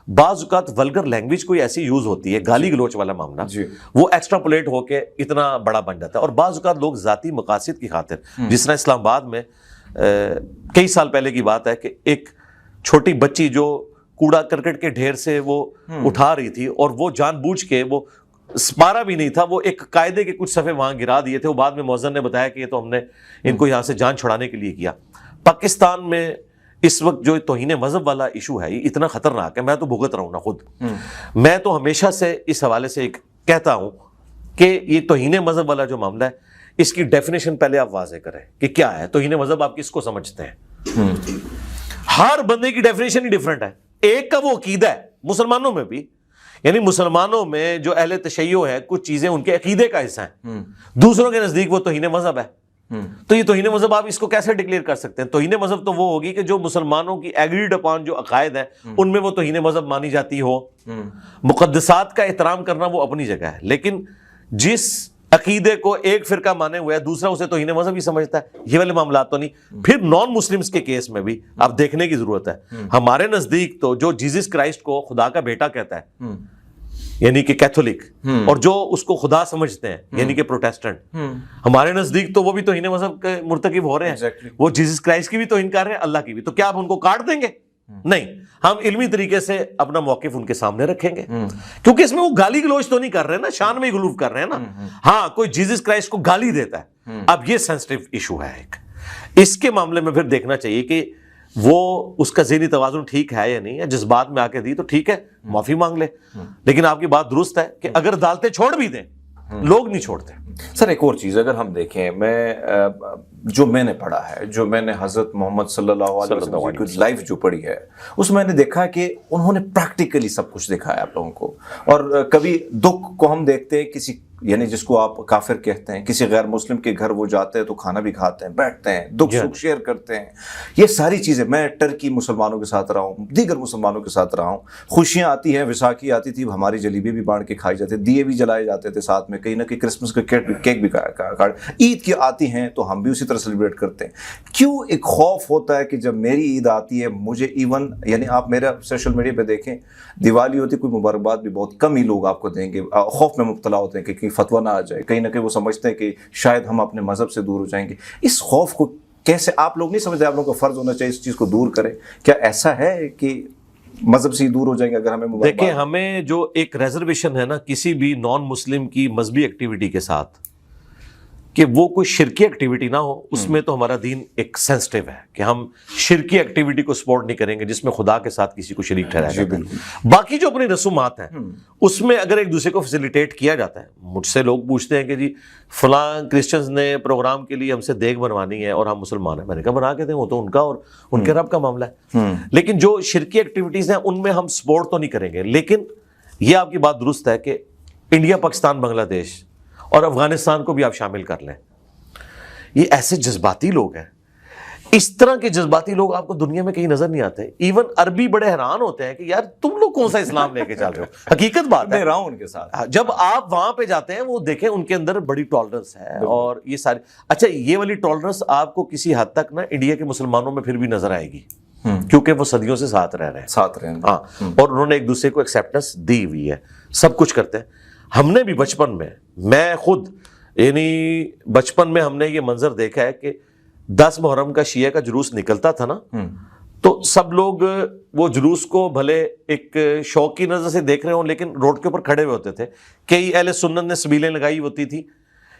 B: بعض اوقات ولگر لینگویج کوئی ایسی یوز ہوتی ہے، گالی گلوچ والا معاملہ، وہ ایکسٹراپولیٹ ہو کے اتنا بڑا بن جاتا ہے. اور بعض اوقات لوگ ذاتی مقاصد کی خاطر، جس طرح اسلام آباد میں کئی سال پہلے کی بات ہے کہ ایک چھوٹی بچی جو کوڑا کرکٹ کے ڈھیر سے وہ اٹھا رہی تھی اور وہ جان بوجھ کے، وہ سپارا بھی نہیں تھا، وہ ایک قاعدے کے کچھ صفحے وہاں گرا دیے تھے. وہ بعد میں مؤذن نے بتایا کہ یہ تو ہم نے ان کو یہاں سے جان چھڑانے کے لیے کیا. پاکستان میں اس وقت جو توہین مذہب والا ایشو ہے یہ اتنا خطرناک ہے. میں تو بھگت رہا ہوں نا خود. میں تو ہمیشہ سے اس حوالے سے ایک کہتا ہوں کہ یہ توہین مذہب والا جو معاملہ ہے، اس کی ڈیفینیشن پہلے آپ واضح کریں کہ کیا ہے توہین مذہب. آپ کس کو سمجھتے ہیں؟ ہر بندے کی ڈیفینیشن ہی ڈیفرنٹ ہے. ایک کا وہ عقیدہ ہے، مسلمانوں میں بھی، یعنی مسلمانوں میں جو اہل تشیع ہے کچھ چیزیں ان کے عقیدے کا حصہ ہیں، دوسروں کے نزدیک وہ توہین مذہب ہے. تو یہ توہین مذہب آپ اس کو کیسے ڈکلیئر کر سکتے ہیں؟ توہین مذہب تو وہ ہوگی کہ جو مسلمانوں کی ایگریڈ اپان جو عقائد ہیں ان میں وہ توہین مذہب مانی جاتی ہو. مقدسات کا احترام کرنا وہ اپنی جگہ ہے، لیکن جس عقیدے کو ایک فرقہ مانے ہوئے ہے دوسرا اسے توہین مذہب ہی سمجھتا ہے. یہ والے معاملات تو نہیں. پھر نان مسلمز کے کیس میں بھی آپ دیکھنے کی ضرورت ہے. ہمارے نزدیک تو جو جیزس کرائسٹ کو خدا کا بیٹا کہتا ہے، یعنی کہ کیتھولک، اور جو اس کو خدا سمجھتے ہیں یعنی کہ پروٹیسٹنٹ، ہمارے نزدیک تو وہ بھی توہین مذہب کے مرتکب ہو رہے ہیں. وہ جیزس کرائسٹ کی بھی توہین کر رہے ہیں، اللہ کی بھی. تو کیا آپ ان کو کاٹ دیں گے؟ نہیں. ہم علمی طریقے سے اپنا موقف ان کے سامنے رکھیں گے، کیونکہ اس میں وہ گالی گلوچ تو نہیں کر رہے نا، شان میں ہی غلوف کر رہے ہیں نا. ہاں، کوئی جیزس کرائسٹ کو گالی دیتا ہے، اب یہ سینسٹیو ایشو ہے ایک. اس کے معاملے میں پھر دیکھنا چاہیے کہ وہ اس کا ذہنی توازن ٹھیک ہے یا نہیں، یا جذبات میں آ کے دی تو ٹھیک ہے، معافی مانگ لے، لیکن آپ کی بات درست ہے کہ اگر عدالتیں چھوڑ بھی دیں لوگ نہیں چھوڑتے۔
A: سر ایک اور چیز اگر ہم دیکھیں، جو میں نے پڑھا ہے، جو میں نے حضرت محمد صلی اللہ علیہ وسلم کی لائف جو پڑھی ہے، اس میں نے دیکھا کہ انہوں نے پریکٹیکلی سب کچھ دکھایا آپ لوگوں کو، اور کبھی دکھ کو ہم دیکھتے ہیں کسی، یعنی جس کو آپ کافر کہتے ہیں، کسی غیر مسلم کے گھر وہ جاتے ہیں تو کھانا بھی کھاتے ہیں، بیٹھتے ہیں، دکھ سکھ شیئر کرتے ہیں، یہ ساری چیزیں۔ میں ٹرکی مسلمانوں کے ساتھ رہا ہوں، دیگر مسلمانوں کے ساتھ رہا ہوں، خوشیاں آتی ہیں، ویساکھی آتی تھی، ہماری جلیبی بھی بانٹ کے کھائی جاتی، دیے بھی جلائے جاتے تھے ساتھ میں، کہیں نہ کہیں کرسمس کا کیک بھی عید کی آتی ہیں تو ہم بھی اسی طرح سیلیبریٹ کرتے ہیں۔ کیوں ایک خوف ہوتا ہے کہ جب میری عید آتی ہے مجھے ایون، یعنی آپ میرا سوشل میڈیا پہ دیکھیں، دیوالی ہوتی کوئی مبارکباد بھی بہت کم ہی لوگ آپ کو دیں گے، خوف میں مبتلا ہوتے ہیں کہ کہیں فتویٰ نہ آ جائے، کہیں نہ کہیں وہ سمجھتے ہیں کہ شاید ہم اپنے مذہب سے دور ہو جائیں گے۔ اس خوف کو کیسے آپ لوگ نہیں سمجھتے؟ آپ لوگوں کا فرض ہونا چاہیے اس چیز کو دور کریں۔ کیا ایسا ہے کہ مذہب سے دور ہو جائیں گے اگر ہمیں مبارکباد؟
B: دیکھیں، ہمیں جو ایک ریزرویشن ہے نا کسی بھی نان مسلم کی مذہبی ایکٹیویٹی کے ساتھ، کہ وہ کوئی شرکی ایکٹیویٹی نہ ہو، اس میں تو ہمارا دین ایک سینسٹیو ہے کہ ہم شرکی ایکٹیویٹی کو سپورٹ نہیں کریں گے جس میں خدا کے ساتھ کسی کو شریک ٹھہرایا جاتا ہے۔ باقی جو اپنی رسومات ہیں اس میں اگر ایک دوسرے کو فیسیلیٹیٹ کیا جاتا ہے، مجھ سے لوگ پوچھتے ہیں کہ جی فلاں کرسچنز نے پروگرام کے لیے ہم سے دیگ بنوانی ہے اور ہم مسلمان ہیں، میں نے کہا بنا کے دیں، وہ تو ان کا اور ان کے رب کا معاملہ ہے، لیکن جو شرکی ایکٹیویٹیز ہیں ان میں ہم سپورٹ تو نہیں کریں گے۔ لیکن یہ آپ کی بات درست ہے کہ انڈیا، پاکستان، بنگلہ دیش اور افغانستان کو بھی آپ شامل کر لیں، یہ ایسے جذباتی لوگ ہیں، اس طرح کے جذباتی لوگ آپ کو دنیا میں کہیں نظر نہیں آتے۔ ایون عربی بڑے حیران ہوتے ہیں کہ یار تم لوگ کون سا اسلام لے کے چل رہے ہو۔ حقیقت بات ہے،
A: رہا ہوں ان کے ساتھ،
B: جب آپ وہاں پہ جاتے ہیں وہ دیکھیں ان کے اندر بڑی ٹالرنس ہے، اور یہ ساری، اچھا یہ والی ٹالرنس آپ کو کسی حد تک نا انڈیا کے مسلمانوں میں پھر بھی نظر آئے گی، کیونکہ وہ صدیوں سے ساتھ رہ رہے ہیں، ہاں، اور انہوں نے ایک دوسرے کو ایکسیپٹنس دی ہوئی ہے، سب کچھ کرتے ہیں۔ ہم نے بھی بچپن میں، میں خود یعنی بچپن میں ہم نے یہ منظر دیکھا ہے کہ 10 محرم کا شیعہ کا جلوس نکلتا تھا نا، تو سب لوگ وہ جلوس کو بھلے ایک شوق کی نظر سے دیکھ رہے ہوں لیکن روڈ کے اوپر کھڑے ہوئے ہوتے تھے۔ کئی اہل سنت نے سبیلیں لگائی ہوتی تھی۔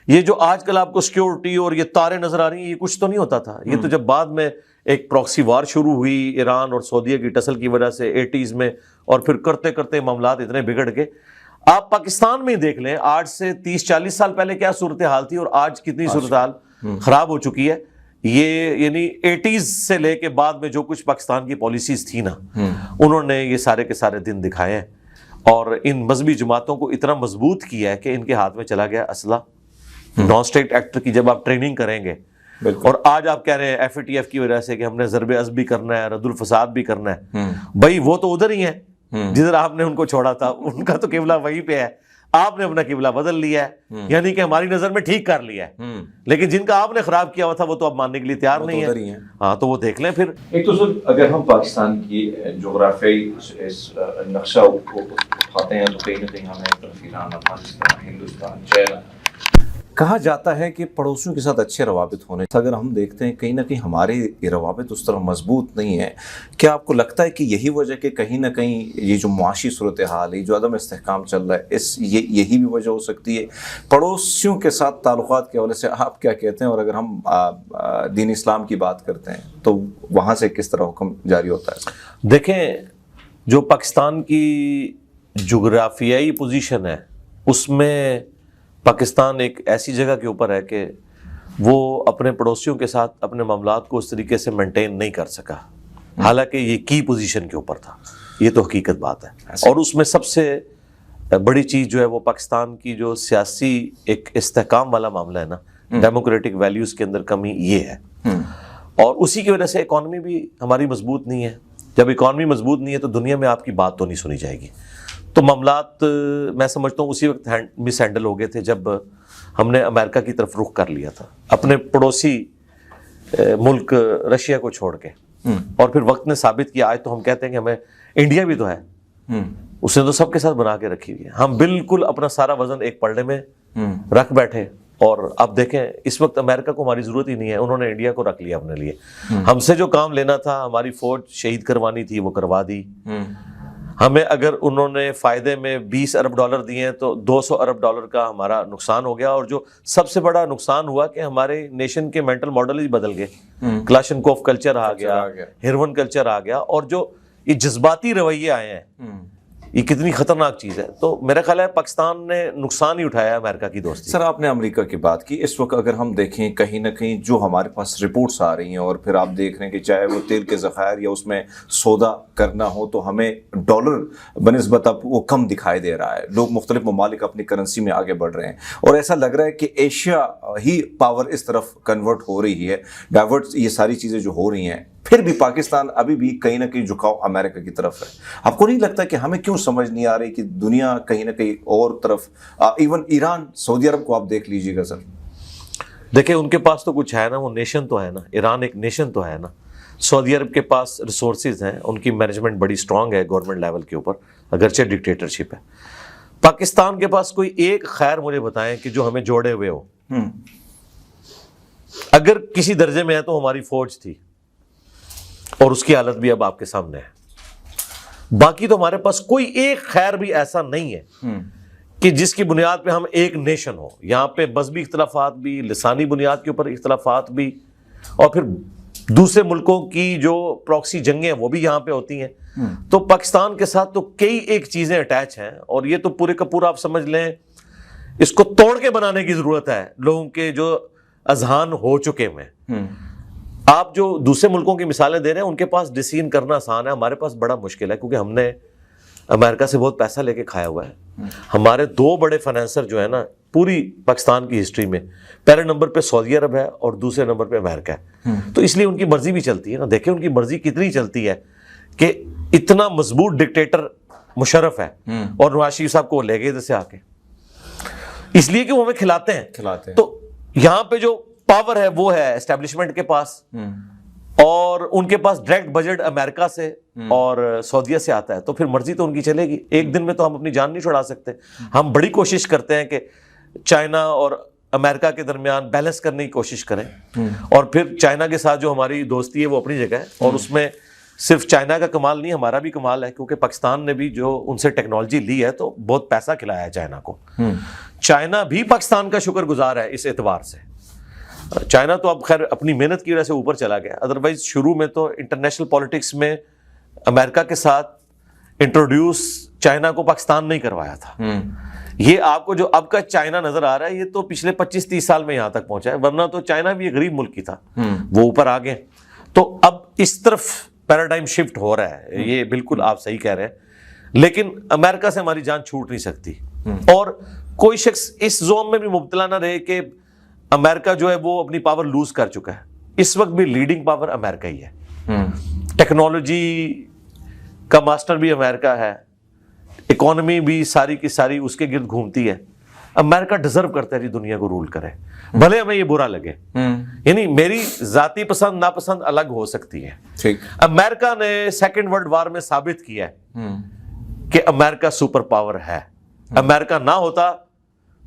B: یہ جو آج کل آپ کو سیکیورٹی اور یہ تاریں نظر آ رہی ہیں، یہ کچھ تو نہیں ہوتا تھا، یہ تو جب بعد میں ایک پراکسی وار شروع ہوئی ایران اور سعودیہ کی ٹسل کی وجہ سے 80s میں، اور پھر کرتے کرتے معاملات اتنے بگڑ گئے۔ آپ پاکستان میں ہی دیکھ لیں، آج سے 30-40 سال پہلے کیا صورتحال تھی اور آج کتنی صورتحال خراب ہو چکی ہے۔ یہ یعنی 80s سے لے کے بعد میں جو کچھ پاکستان کی پالیسیز تھی نا، انہوں نے یہ سارے کے سارے دن دکھائے ہیں، اور ان مذہبی جماعتوں کو اتنا مضبوط کیا ہے کہ ان کے ہاتھ میں چلا گیا اسلحہ۔ نان اسٹیٹ ایکٹر کی جب آپ ٹریننگ کریں گے، اور آج آپ کہہ رہے ہیں FATF کی وجہ سے کہ ہم نے ضرب عضب بھی کرنا ہے، رد الفساد بھی کرنا ہے، بھائی وہ تو ادھر ہی ہیں جدھر آپ نے ان کو چھوڑا تھا، ان کا تو قبلہ وہیں پہ ہے، آپ نے اپنا قبلہ بدل لیا ہے، یعنی کہ ہماری نظر میں ٹھیک کر لیا ہے، لیکن جن کا آپ نے خراب کیا ہوا تھا وہ تو اب ماننے کے لیے تیار نہیں ہے۔ ہاں تو وہ دیکھ لیں۔ پھر
A: ایک تو سر اگر ہم پاکستان کی جغرافیائی نقشہ اٹھاتے ہیں تو کہیں نہ کہیں ہمیں ایران، افغانستان، ہندوستان، چائنا، کہا جاتا ہے کہ پڑوسیوں کے ساتھ اچھے روابط ہونے، اگر ہم دیکھتے ہیں کہیں نہ کہیں ہمارے یہ روابط اس طرح مضبوط نہیں ہیں۔ کیا آپ کو لگتا ہے کہ یہی وجہ کہ کہیں نہ کہیں یہ جو معاشی صورتحال ہے، یہ جو عدم استحکام چل رہا ہے، یہی بھی وجہ ہو سکتی ہے پڑوسیوں کے ساتھ تعلقات کے حوالے سے؟ آپ کیا کہتے ہیں؟ اور اگر ہم دین اسلام کی بات کرتے ہیں تو وہاں سے کس طرح حکم جاری ہوتا ہے؟
B: دیکھیں، جو پاکستان کی جغرافیائی پوزیشن ہے اس میں پاکستان ایک ایسی جگہ کے اوپر ہے کہ وہ اپنے پڑوسیوں کے ساتھ اپنے معاملات کو اس طریقے سے مینٹین نہیں کر سکا، حالانکہ یہ کی پوزیشن کے اوپر تھا، یہ تو حقیقت بات ہے۔ اور اس میں سب سے بڑی چیز جو ہے وہ پاکستان کی جو سیاسی ایک استحکام والا معاملہ ہے نا، ڈیموکریٹک ویلیوز کے اندر کمی یہ ہے، اور اسی کی وجہ سے اکانومی بھی ہماری مضبوط نہیں ہے۔ جب اکانومی مضبوط نہیں ہے تو دنیا میں آپ کی بات تو نہیں سنی جائے گی۔ تو معاملات میں سمجھتا ہوں اسی وقت مس ہینڈل ہو گئے تھے جب ہم نے امریکہ کی طرف رخ کر لیا تھا، اپنے پڑوسی ملک رشیا کو چھوڑ کے، اور پھر وقت نے ثابت کیا، آج تو ہم کہتے ہیں کہ ہمیں انڈیا بھی تو ہے، اس نے تو سب کے ساتھ بنا کے رکھی ہوئی ہے، ہم بالکل اپنا سارا وزن ایک پلڑے میں رکھ بیٹھے، اور اب دیکھیں اس وقت امریکہ کو ہماری ضرورت ہی نہیں ہے، انہوں نے انڈیا کو رکھ لیا اپنے لیے۔ ہم سے جو کام لینا تھا، ہماری فوج شہید کروانی تھی، وہ کروا دی، ہمیں اگر انہوں نے فائدے میں $20 ارب دیے ہیں تو $200 ارب کا ہمارا نقصان ہو گیا. اور جو سب سے بڑا نقصان ہوا کہ ہمارے نیشن کے مینٹل ماڈل ہی بدل گئے. کلاشنکوف کلچر آ گیا, ہیروئن کلچر آ گیا, اور جو یہ جذباتی رویے آئے ہیں, یہ کتنی خطرناک چیز ہے. تو میرا خیال ہے پاکستان نے نقصان ہی اٹھایا امریکہ کی دوستی.
A: سر آپ نے امریکہ کی بات کی, اس وقت اگر ہم دیکھیں کہیں نہ کہیں جو ہمارے پاس رپورٹس آ رہی ہیں, اور پھر آپ دیکھ رہے ہیں کہ چاہے وہ تیل کے ذخائر یا اس میں سودا کرنا ہو, تو ہمیں ڈالر بنسبت اب وہ کم دکھائی دے رہا ہے. لوگ مختلف ممالک اپنی کرنسی میں آگے بڑھ رہے ہیں, اور ایسا لگ رہا ہے کہ ایشیا ہی پاور اس طرف کنورٹ ہو رہی ہے, ڈائیورٹ یہ ساری چیزیں جو ہو رہی ہیں. پھر بھی پاکستان ابھی بھی کہیں نہ کہیں جھکاؤ امریکہ کی طرف ہے. آپ کو نہیں لگتا کہ ہمیں کیوں سمجھ نہیں آ رہی کہ دنیا کہیں نہ کہیں اور طرف, ایون ایران, سعودی عرب کو آپ دیکھ لیجیے گا سر.
B: دیکھیں ان کے پاس تو کچھ ہے نا, وہ نیشن تو ہے نا, ایران ایک نیشن تو ہے نا. سعودی عرب کے پاس ریسورسز ہیں, ان کی مینجمنٹ بڑی سٹرانگ ہے گورنمنٹ لیول کے اوپر, اگرچہ ڈکٹیٹرشپ ہے. پاکستان کے پاس کوئی ایک خیر مجھے بتائیں کہ جو ہمیں جوڑے ہوئے ہو. اگر کسی درجے میں ہے تو ہماری فوج تھی, اور اس کی حالت بھی اب آپ کے سامنے ہے. باقی تو ہمارے پاس کوئی ایک خیر بھی ایسا نہیں ہے کہ جس کی بنیاد پہ ہم ایک نیشن ہو. یہاں پہ مذہبی اختلافات بھی, لسانی بنیاد کے اوپر اختلافات بھی, اور پھر دوسرے ملکوں کی جو پراکسی جنگیں ہیں وہ بھی یہاں پہ ہوتی ہیں. تو پاکستان کے ساتھ تو کئی ایک چیزیں اٹیچ ہیں, اور یہ تو پورے کا پورا آپ سمجھ لیں اس کو توڑ کے بنانے کی ضرورت ہے لوگوں کے جو اذہان ہو چکے ہیں. آپ جو دوسرے ملکوں کی مثالیں دے رہے ہیں ان کے پاس ڈیسیژن کرنا آسان ہے, ہمارے پاس بڑا مشکل ہے, کیونکہ ہم نے امریکہ سے بہت پیسہ لے کے کھایا ہوا ہے. ہمارے دو بڑے فائنینسر جو ہے نا پوری پاکستان کی ہسٹری میں, پہلے نمبر پہ سعودی عرب ہے اور دوسرے نمبر پہ امریکہ ہے. تو اس لیے ان کی مرضی بھی چلتی ہے نا. دیکھیں ان کی مرضی کتنی چلتی ہے کہ اتنا مضبوط ڈکٹیٹر مشرف ہے, اور نواز شریف صاحب کو وہ لے گئے ادھر سے آ کے, اس لیے کہ وہ ہمیں کھلاتے ہیں. تو یہاں پہ جو پاور ہے وہ ہے اسٹیبلشمنٹ کے پاس, اور ان کے پاس ڈائریکٹ بجٹ امریکہ سے اور سعودیہ سے آتا ہے. تو پھر مرضی تو ان کی چلے گی. ایک دن میں تو ہم اپنی جان نہیں چھڑا سکتے. ہم بڑی کوشش کرتے ہیں کہ چائنا اور امریکہ کے درمیان بیلنس کرنے کی کوشش کریں, اور پھر چائنا کے ساتھ جو ہماری دوستی ہے وہ اپنی جگہ ہے, اور اس میں صرف چائنا کا کمال نہیں ہمارا بھی کمال ہے, کیونکہ پاکستان نے بھی جو ان سے ٹیکنالوجی لی ہے تو بہت پیسہ کھلایا ہے چائنا کو. چائنا بھی پاکستان کا شکر گزار ہے اس اعتبار سے. چائنا تو اب خیر اپنی محنت کی وجہ سے اوپر چلا گیا, ادروائز شروع میں تو انٹرنیشنل پالیٹکس میں امریکہ کے ساتھ انٹروڈیوس چائنا کو پاکستان نہیں کروایا تھا. یہ آپ کو جو اب کا چائنا نظر آ رہا ہے یہ تو پچھلے 25-30 سال میں یہاں تک پہنچا ہے, ورنہ تو چائنا بھی ایک غریب ملک کی تھا, وہ اوپر آ گئے. تو اب اس طرف پیراڈائم شفٹ ہو رہا ہے, یہ بالکل آپ صحیح کہہ رہے ہیں. لیکن امریکہ سے ہماری جان چھوٹ نہیں سکتی, اور کوئی شخص اس زوم میں بھی مبتلا نہ رہے کہ امریکہ جو ہے وہ اپنی پاور لوز کر چکا ہے. اس وقت بھی لیڈنگ پاور امریکہ ہی ہے. ٹیکنالوجی کا ماسٹر بھی امریکہ ہے, اکانومی بھی ساری کی ساری اس کے گرد گھومتی ہے. امریکہ ڈیزرو کرتا ہے جی دنیا کو رول کرے, بھلے ہمیں یہ برا لگے. یعنی میری ذاتی پسند ناپسند الگ ہو سکتی ہے. امریکہ نے سیکنڈ ورلڈ وار میں ثابت کیا ہے کہ امریکہ سپر پاور ہے. امریکہ نہ ہوتا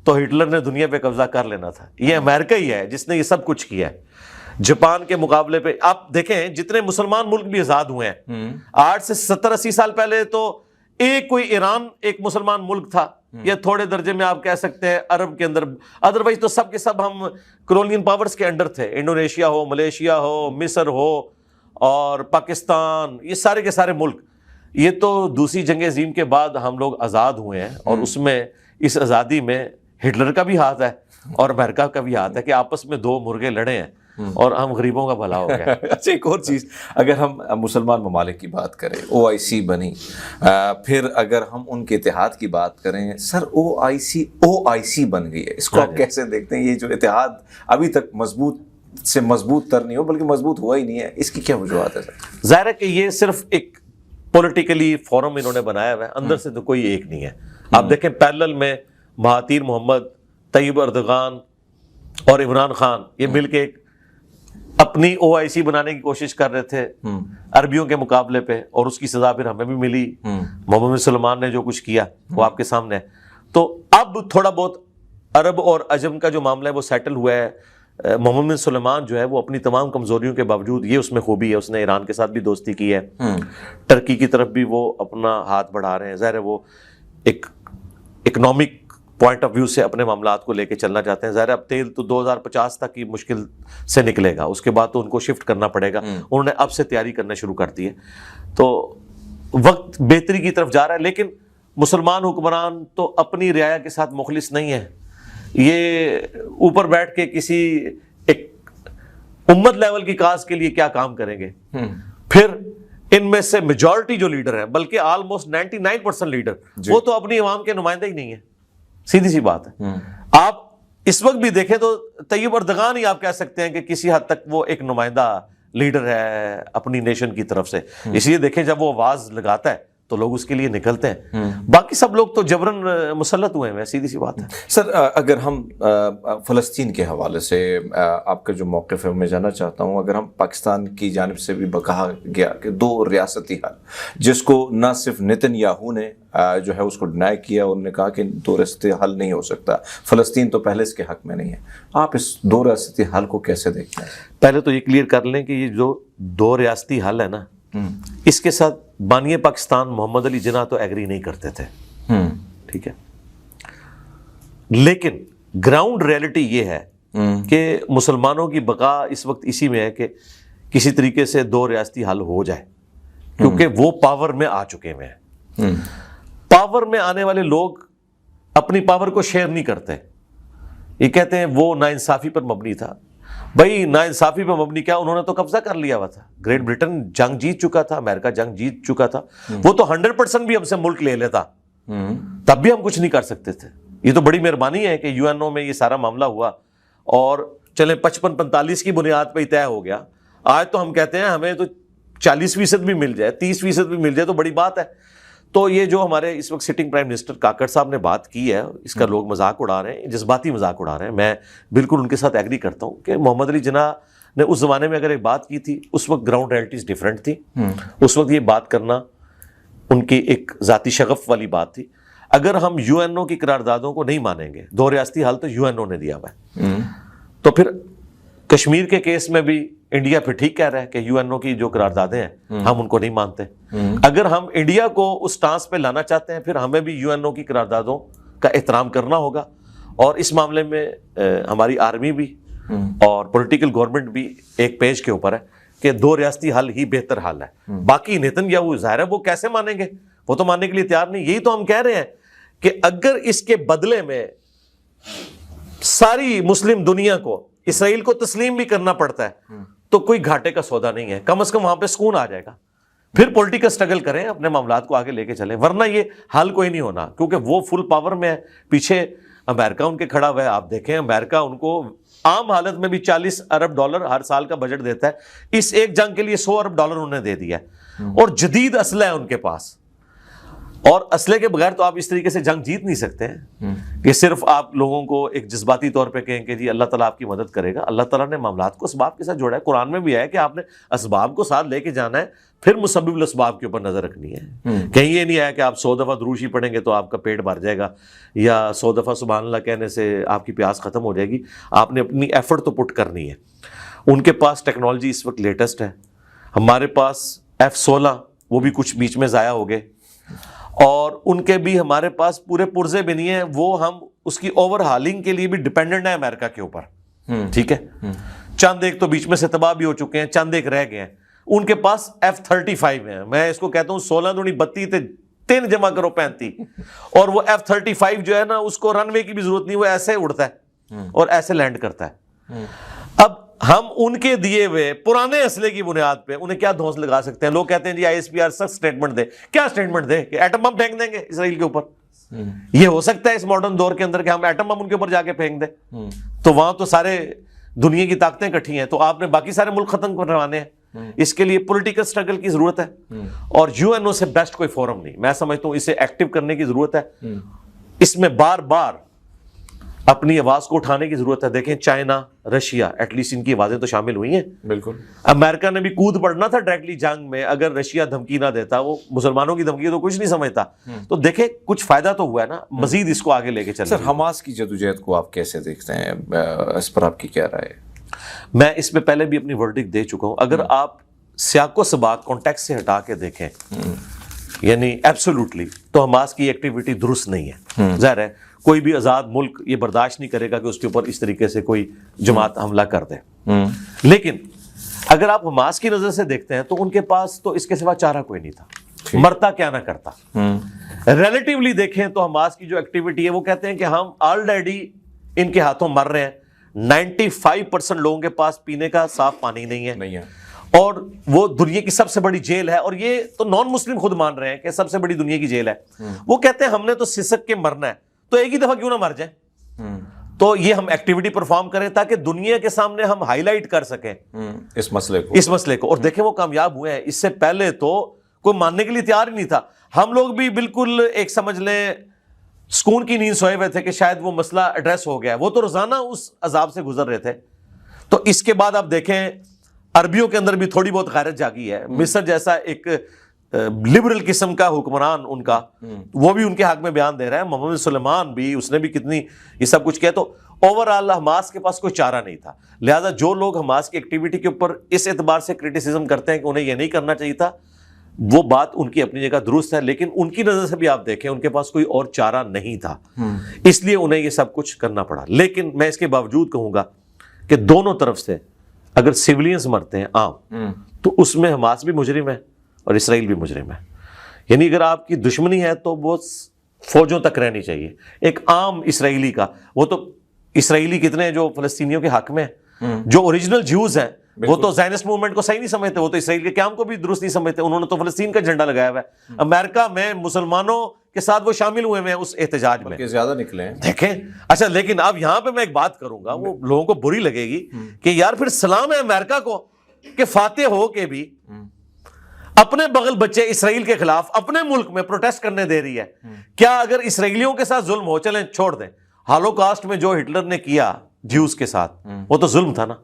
B: تو ہٹلر نے دنیا پہ قبضہ کر لینا تھا. یہ امریکہ ہی ہے جس نے یہ سب کچھ کیا ہے. جاپان کے مقابلے پہ آپ دیکھیں جتنے مسلمان ملک بھی آزاد ہوئے ہیں, 8 سے 70-80 سال پہلے تو ایک کوئی ایران ایک مسلمان ملک تھا, یا تھوڑے درجے میں آپ کہہ سکتے ہیں عرب کے اندر, ادروائز تو سب کے سب ہم کولونین پاورز کے انڈر تھے. انڈونیشیا ہو, ملیشیا ہو, مصر ہو, اور پاکستان, یہ سارے کے سارے ملک. یہ تو دوسری جنگ عظیم کے بعد ہم لوگ آزاد ہوئے ہیں, اور اس میں اس آزادی میں ہٹلر کا بھی ہاتھ ہے اور امریکہ کا بھی ہاتھ ہے کہ آپس میں دو مرغے لڑے ہیں اور ہم غریبوں کا بھلا ہو گیا.
A: اچھا ایک اور چیز, اگر ہم مسلمان ممالک کی بات کریں, OIC بنی, پھر اگر ہم ان کے اتحاد کی بات کریں, سر OIC بن گئی ہے, اس کو آپ کیسے دیکھتے ہیں؟ یہ جو اتحاد ابھی تک مضبوط سے مضبوط تر نہیں ہو بلکہ مضبوط ہوا ہی نہیں ہے, اس کی کیا وجوہات ہے سر؟
B: ظاہر ہے کہ یہ صرف ایک پولیٹیکلی فورم انہوں نے بنایا ہوا ہے, اندر سے تو کوئی ایک نہیں ہے. آپ دیکھیں پیرلل میں مہاتیر محمد, طیب اردغان اور عمران خان یہ مل کے ایک اپنی OIC بنانے کی کوشش کر رہے تھے عربیوں کے مقابلے پہ, اور اس کی سزا پھر ہمیں بھی ملی. محمد بن سلمان نے جو کچھ کیا وہ آپ کے سامنے ہے. تو اب تھوڑا بہت عرب اور عجم کا جو معاملہ ہے وہ سیٹل ہوا ہے. محمد بن سلیمان جو ہے وہ اپنی تمام کمزوریوں کے باوجود یہ اس میں خوبی ہے، اس نے ایران کے ساتھ بھی دوستی کی ہے، ٹرکی کی طرف بھی وہ اپنا ہاتھ بڑھا رہے ہیں. ظاہر ہے وہ ایک اکنامک پوائنٹ آف ویو سے اپنے معاملات کو لے کے چلنا چاہتے ہیں. ظاہر ہے اب تیل تو 2050 تک کی مشکل سے نکلے گا، اس کے بعد تو ان کو شفٹ کرنا پڑے گا. انہوں نے اب سے تیاری کرنا شروع کر دی ہے، تو وقت بہتری کی طرف جا رہا ہے. لیکن مسلمان حکمران تو اپنی رعایا کے ساتھ مخلص نہیں ہے. یہ اوپر بیٹھ کے کسی ایک امت لیول کی کاز کے لیے کیا کام کریں گے؟ پھر ان میں سے میجورٹی جو لیڈر ہیں، بلکہ آلموسٹ 99% لیڈر وہ تو اپنی عوام کے نمائندے ہی نہیں ہیں. سیدھی سی بات ہے. آپ اس وقت بھی دیکھیں تو طیب اردغان ہی آپ کہہ سکتے ہیں کہ کسی حد تک وہ ایک نمائندہ لیڈر ہے اپنی نیشن کی طرف سے. اس لیے دیکھیں جب وہ آواز لگاتا ہے تو لوگ اس کے لیے نکلتے ہیں. باقی سب لوگ تو جبرن مسلط ہوئے ہیں. سیدھی سی بات ہے.
A: سر اگر ہم فلسطین کے حوالے سے آپ کا جو موقف ہے میں جاننا چاہتا ہوں. اگر ہم پاکستان کی جانب سے بھی کہا گیا کہ 2 ریاستی حل، جس کو نہ صرف نتن یاہو نے جو ہے اس کو ڈینائی کیا، انہوں نے کہا کہ 2 ریاستی حل نہیں ہو سکتا، فلسطین تو پہلے اس کے حق میں نہیں ہے. آپ اس 2 ریاستی حل کو کیسے دیکھتے ہیں؟
B: پہلے تو یہ کلیئر کر لیں کہ یہ جو 2 ریاستی حل ہے نا، اس کے ساتھ بانی پاکستان محمد علی جناح تو ایگری نہیں کرتے تھے. ٹھیک ہے، لیکن گراؤنڈ ریئلٹی یہ ہے کہ مسلمانوں کی بقا اس وقت اسی میں ہے کہ کسی طریقے سے 2 ریاستی حل ہو جائے، کیونکہ وہ پاور میں آ چکے ہیں. پاور میں آنے والے لوگ اپنی پاور کو شیئر نہیں کرتے. یہ کہتے ہیں وہ ناانصافی پر مبنی تھا. بھائی ناانصافی پر مبنی کیا، انہوں نے تو قبضہ کر لیا ہوا تھا. گریٹ برٹن جنگ جیت چکا تھا، امریکہ جنگ جیت چکا تھا. وہ تو 100% بھی ہم سے ملک لے لیتا، تب بھی ہم کچھ نہیں کر سکتے تھے. یہ تو بڑی مہربانی ہے کہ UNO میں یہ سارا معاملہ ہوا اور چلیں 55-45 کی بنیاد پہ ہی طے ہو گیا. آج تو ہم کہتے ہیں ہمیں تو 40% بھی مل جائے، 30% بھی مل جائے تو بڑی بات ہے. تو یہ جو ہمارے اس وقت سٹنگ پرائم منسٹر کاکڑ صاحب نے بات کی ہے، اس کا لوگ مذاق اڑا رہے ہیں، جذباتی مذاق اڑا رہے ہیں. میں بالکل ان کے ساتھ ایگری کرتا ہوں کہ محمد علی جناح نے اس زمانے میں اگر ایک بات کی تھی، اس وقت گراؤنڈ ریئلٹیز ڈیفرنٹ تھی. اس وقت یہ بات کرنا ان کی ایک ذاتی شغف والی بات تھی. اگر ہم UNO کی قراردادوں کو نہیں مانیں گے، 2 ریاستی حل تو UNO نے دیا ہوا ہے، تو پھر کشمیر کے کیس میں بھی انڈیا پھر ٹھیک کہہ رہا ہے کہ UNO کی جو قراردادیں ہیں ہم ان کو نہیں مانتے. اگر ہم انڈیا کو اس ٹانس پہ لانا چاہتے ہیں پھر ہمیں بھی UNO کی قراردادوں کا احترام کرنا ہوگا. اور اس معاملے میں ہماری آرمی بھی اور پولیٹیکل گورنمنٹ بھی ایک پیج کے اوپر ہے کہ 2 ریاستی حل ہی بہتر حل ہے. باقی نیتن یاہو ظاہر ہے وہ کیسے مانیں گے، وہ تو ماننے کے لیے تیار نہیں. یہی تو ہم کہہ رہے ہیں کہ اگر اس کے بدلے میں ساری مسلم دنیا کو اسرائیل کو تسلیم بھی کرنا پڑتا ہے تو کوئی گھاٹے کا سودا نہیں ہے. کم از کم وہاں پہ سکون آ جائے گا. پھر پولیٹیکل سٹرگل کریں، اپنے معاملات کو آگے لے کے چلیں، ورنہ یہ حل کوئی نہیں ہونا، کیونکہ وہ فل پاور میں ہے. پیچھے امریکہ ان کے کھڑا ہوا ہے. آپ دیکھیں امریکہ ان کو عام حالت میں بھی $40 ارب ہر سال کا بجٹ دیتا ہے. اس ایک جنگ کے لیے $100 ارب انہوں نے دے دیا ہے، اور جدید اسلحہ ہے ان کے پاس. اور اسلحے کے بغیر تو آپ اس طریقے سے جنگ جیت نہیں سکتے ہیں کہ صرف آپ لوگوں کو ایک جذباتی طور پہ کہیں کہ جی اللہ تعالیٰ آپ کی مدد کرے گا. اللہ تعالیٰ نے معاملات کو اسباب کے ساتھ جوڑا ہے. قرآن میں بھی ہے کہ آپ نے اسباب کو ساتھ لے کے جانا ہے، پھر مسبب الاسباب کے اوپر نظر رکھنی ہے. کہیں یہ نہیں آیا کہ آپ 100 دفعہ دروشی پڑھیں گے تو آپ کا پیٹ بھر جائے گا، یا 100 دفعہ سبحان اللہ کہنے سے آپ کی پیاس ختم ہو جائے گی. آپ نے اپنی ایفرٹ تو پٹ کرنی ہے. ان کے پاس ٹیکنالوجی اس وقت لیٹسٹ ہے، ہمارے پاس F-16 وہ بھی کچھ بیچ میں ضائع ہو گئے، اور ان کے بھی ہمارے پاس پورے پرزے بھی نہیں ہیں. وہ ہم اس کی اوور ہالنگ کے لیے بھی ڈیپینڈنٹ ہیں امریکہ کے اوپر. ٹھیک ہے، چند ایک تو بیچ میں سے تباہ بھی ہو چکے ہیں، چند ایک رہ گئے ہیں. ان کے پاس F-35 ہیں. میں اس کو کہتا ہوں 16 دونی 32 تے 3 جمع کرو 35. اور وہ F-35 جو ہے نا اس کو رن وے کی بھی ضرورت نہیں، وہ ایسے اڑتا ہے اور ایسے لینڈ کرتا ہے. اب ہم ان کے دیے ہوئے پرانے اسلحے کی بنیاد پہ انہیں کیا دھونس لگا سکتے ہیں؟ لوگ کہتے ہیں جی ISPR سخت سٹیٹمنٹ دے. کیا سٹیٹمنٹ دے کہ ایٹم بم پھینک دیں گے اسرائیل کے اوپر؟ یہ ہو سکتا ہے اس ماڈرن دور کے اندر کہ ہم ایٹم بم ان کے اوپر جا کے پھینک دیں؟ تو وہاں تو سارے دنیا کی طاقتیں اکٹھی ہیں، تو آپ نے باقی سارے ملک ختم کروانے ہیں. اس کے لیے پولیٹیکل سٹرگل کی ضرورت ہے، اور UNO سے بیسٹ کوئی فورم نہیں. میں سمجھتا ہوں اسے ایکٹیو کرنے کی ضرورت ہے. اس میں بار بار اپنی آواز کو اٹھانے کی ضرورت ہے. دیکھیں چائنا، رشیا، ایٹ لیسٹ ان کی آوازیں تو شامل ہوئی ہیں. بالکل. امریکہ نے بھی کود پڑنا تھا ڈائریکٹلی جنگ میں اگر رشیا دھمکی نہ دیتا. وہ مسلمانوں کی دھمکی تو کچھ نہیں سمجھتا. تو دیکھیں کچھ فائدہ تو ہوا ہے نا، مزید اس کو آگے لے کے چلیں.
A: سر حماس کی جدوجہد کو آپ کیسے دیکھتے ہیں؟ اس پر آپ کی کیا رائے ہے؟
B: میں اس پہ پہلے بھی اپنی ورڈکٹ دے چکا ہوں. اگر آپ سیاق و سباق کانٹیکس سے ہٹا کے دیکھیں یعنی ایبسولوٹلی تو حماس کی ایکٹیویٹی درست نہیں ہے. ظاہر ہے کوئی بھی آزاد ملک یہ برداشت نہیں کرے گا کہ اس کے اوپر اس طریقے سے کوئی جماعت حملہ کر دے. لیکن اگر آپ حماس کی نظر سے دیکھتے ہیں تو ان کے پاس تو اس کے سوا چارہ کوئی نہیں تھا, مرتا کیا نہ کرتا. ریلیٹیولی دیکھیں تو حماس کی جو ایکٹیویٹی ہے وہ کہتے ہیں کہ ہم آلریڈی ان کے ہاتھوں مر رہے ہیں. 95% لوگوں کے پاس پینے کا صاف پانی نہیں ہے اور وہ دنیا کی سب سے بڑی جیل ہے, اور یہ تو نان مسلم خود مان رہے ہیں کہ سب سے بڑی دنیا کی جیل ہے. وہ کہتے ہیں ہم نے تو سسک کے مرنا ہے, تو ایک ہی دفعہ کیوں نہ مر جائیں. تو یہ ہم ایکٹیویٹی پرفارم کریں تاکہ دنیا کے سامنے ہم ہائی لائٹ کر سکیں
A: اس مسئلے کو.
B: اور دیکھیں وہ کامیاب ہوئے ہیں. اس سے پہلے تو کوئی ماننے کے لیے تیار ہی نہیں تھا. ہم لوگ بھی بالکل ایک سمجھ لیں سکون کی نیند سوئے ہوئے تھے کہ شاید وہ مسئلہ ایڈریس ہو گیا. وہ تو روزانہ اس عذاب سے گزر رہے تھے. تو اس کے بعد آپ دیکھیں عربیوں کے اندر بھی تھوڑی بہت غیرت جاگی ہے. مصر جیسا ایک لبرل قسم کا حکمران ان کا, وہ بھی ان کے حق میں بیان دے رہا ہے. محمد سلیمان بھی, اس نے بھی کتنی یہ سب کچھ کیا. تو اوور آل حماس کے پاس کوئی چارہ نہیں تھا. لہٰذا جو لوگ حماس کی ایکٹیویٹی کے اوپر اس اعتبار سے کرٹیسزم کرتے ہیں کہ انہیں یہ نہیں کرنا چاہیے تھا, وہ بات ان کی اپنی جگہ درست ہے. لیکن ان کی نظر سے بھی آپ دیکھیں ان کے پاس کوئی اور چارہ نہیں تھا, اس لیے انہیں یہ سب کچھ کرنا پڑا. لیکن میں اس کے باوجود کہوں گا کہ دونوں طرف سے اگر سیولینز مرتے ہیں عام, تو اس میں حماس بھی مجرم ہے اور اسرائیل بھی مجرم ہے. یعنی اگر آپ کی دشمنی ہے تو وہ فوجوں تک رہنی چاہیے. ایک عام اسرائیلی کا, وہ تو اسرائیلی کتنے جو فلسطینیوں کے حق میں جو اوریجنل جیوز ہیں وہ تو زائنسٹ موومنٹ کو صحیح نہیں سمجھتے, وہ تو اسرائیل کے قیام کو بھی درست نہیں سمجھتے. انہوں نے تو فلسطین کا جھنڈا لگایا ہوا ہے. امریکہ میں مسلمانوں کے ساتھ وہ شامل ہوئے ہیں اس احتجاج میں,
A: زیادہ نکلے ہیں
B: دیکھیں. اچھا لیکن اب یہاں پہ میں ایک بات کروں گا, وہ لوگوں کو بری لگے گی کہ یار پھر سلام ہے امریکہ کو کہ فاتح ہو کے بھی اپنے بغل بچے اسرائیل کے خلاف اپنے ملک میں پروٹیسٹ کرنے دے رہی ہے. کیا اگر اسرائیلیوں کے ساتھ ظلم ہو, چلیں چھوڑ دیں, ہالوکاسٹ میں جو ہٹلر نے کیا جیوز کے ساتھ وہ تو ظلم تھا نا.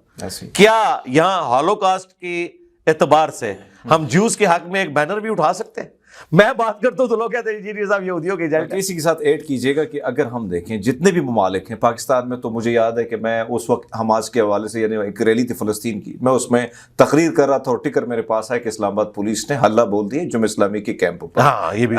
B: کیا یہاں ہالوکاسٹ کی اعتبار سے ہم جیوز کے حق میں ایک بینر بھی اٹھا سکتے ہیں؟ میں بات کرتا ہوں تو لوگ کہتے ہیں جی صاحب یہودیوں کے جائے.
A: اسی کے ساتھ ایڈ کیجیے گا کہ اگر ہم دیکھیں جتنے بھی ممالک ہیں پاکستان میں, تو مجھے یاد ہے کہ میں اس وقت حماس کے حوالے سے یعنی ایک ریلی تھی فلسطین کی, میں اس میں تقریر کر رہا تھا اور ٹکر میرے پاس ہے کہ اسلام آباد پولیس نے حلہ بول دی جمعہ اسلامی کے کیمپ پر.
B: ہاں یہ بھی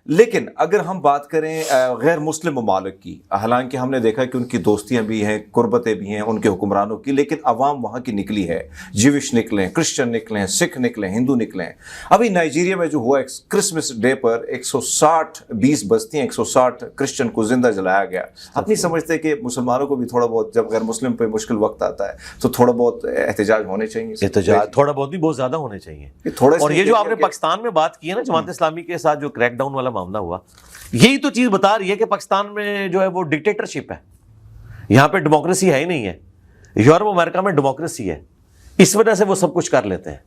A: لیکن اگر ہم بات کریں غیر مسلم ممالک کی, حالانکہ ہم نے دیکھا کہ ان کی دوستیاں بھی ہیں, قربتیں بھی ہیں ان کے حکمرانوں کی, لیکن عوام وہاں کی نکلی ہے. جیوش نکلیں, کرسچن نکلیں, سکھ نکلیں, ہندو نکلیں. ابھی نائجیریا میں جو ہوا کرسمس ڈے پر 160 بستیاں 160 کرسچن کو زندہ جلایا گیا. آپ نہیں سمجھتے کہ مسلمانوں کو بھی تھوڑا بہت جب غیر مسلم پہ مشکل وقت آتا ہے تو تھوڑا بہت احتجاج ہونے چاہیے؟
B: احتجاج تھوڑا بہت نہیں, بہت زیادہ ہونے چاہیے. اور یہ جو آپ نے پاکستان میں بات کی ہے نا جماعت اسلامی کے ساتھ جو کریک ڈاؤن والا معاملہ ہوا, یہی تو چیز بتا رہی ہے کہ پاکستان میں جو ہے وہ ڈکٹیٹرشپ ہے. یہاں پہ ڈیموکریسی ہے ہی نہیں ہے. یورپ امریکہ میں ڈیموکریسی ہے, اس وجہ سے وہ سب کچھ کر لیتے ہیں.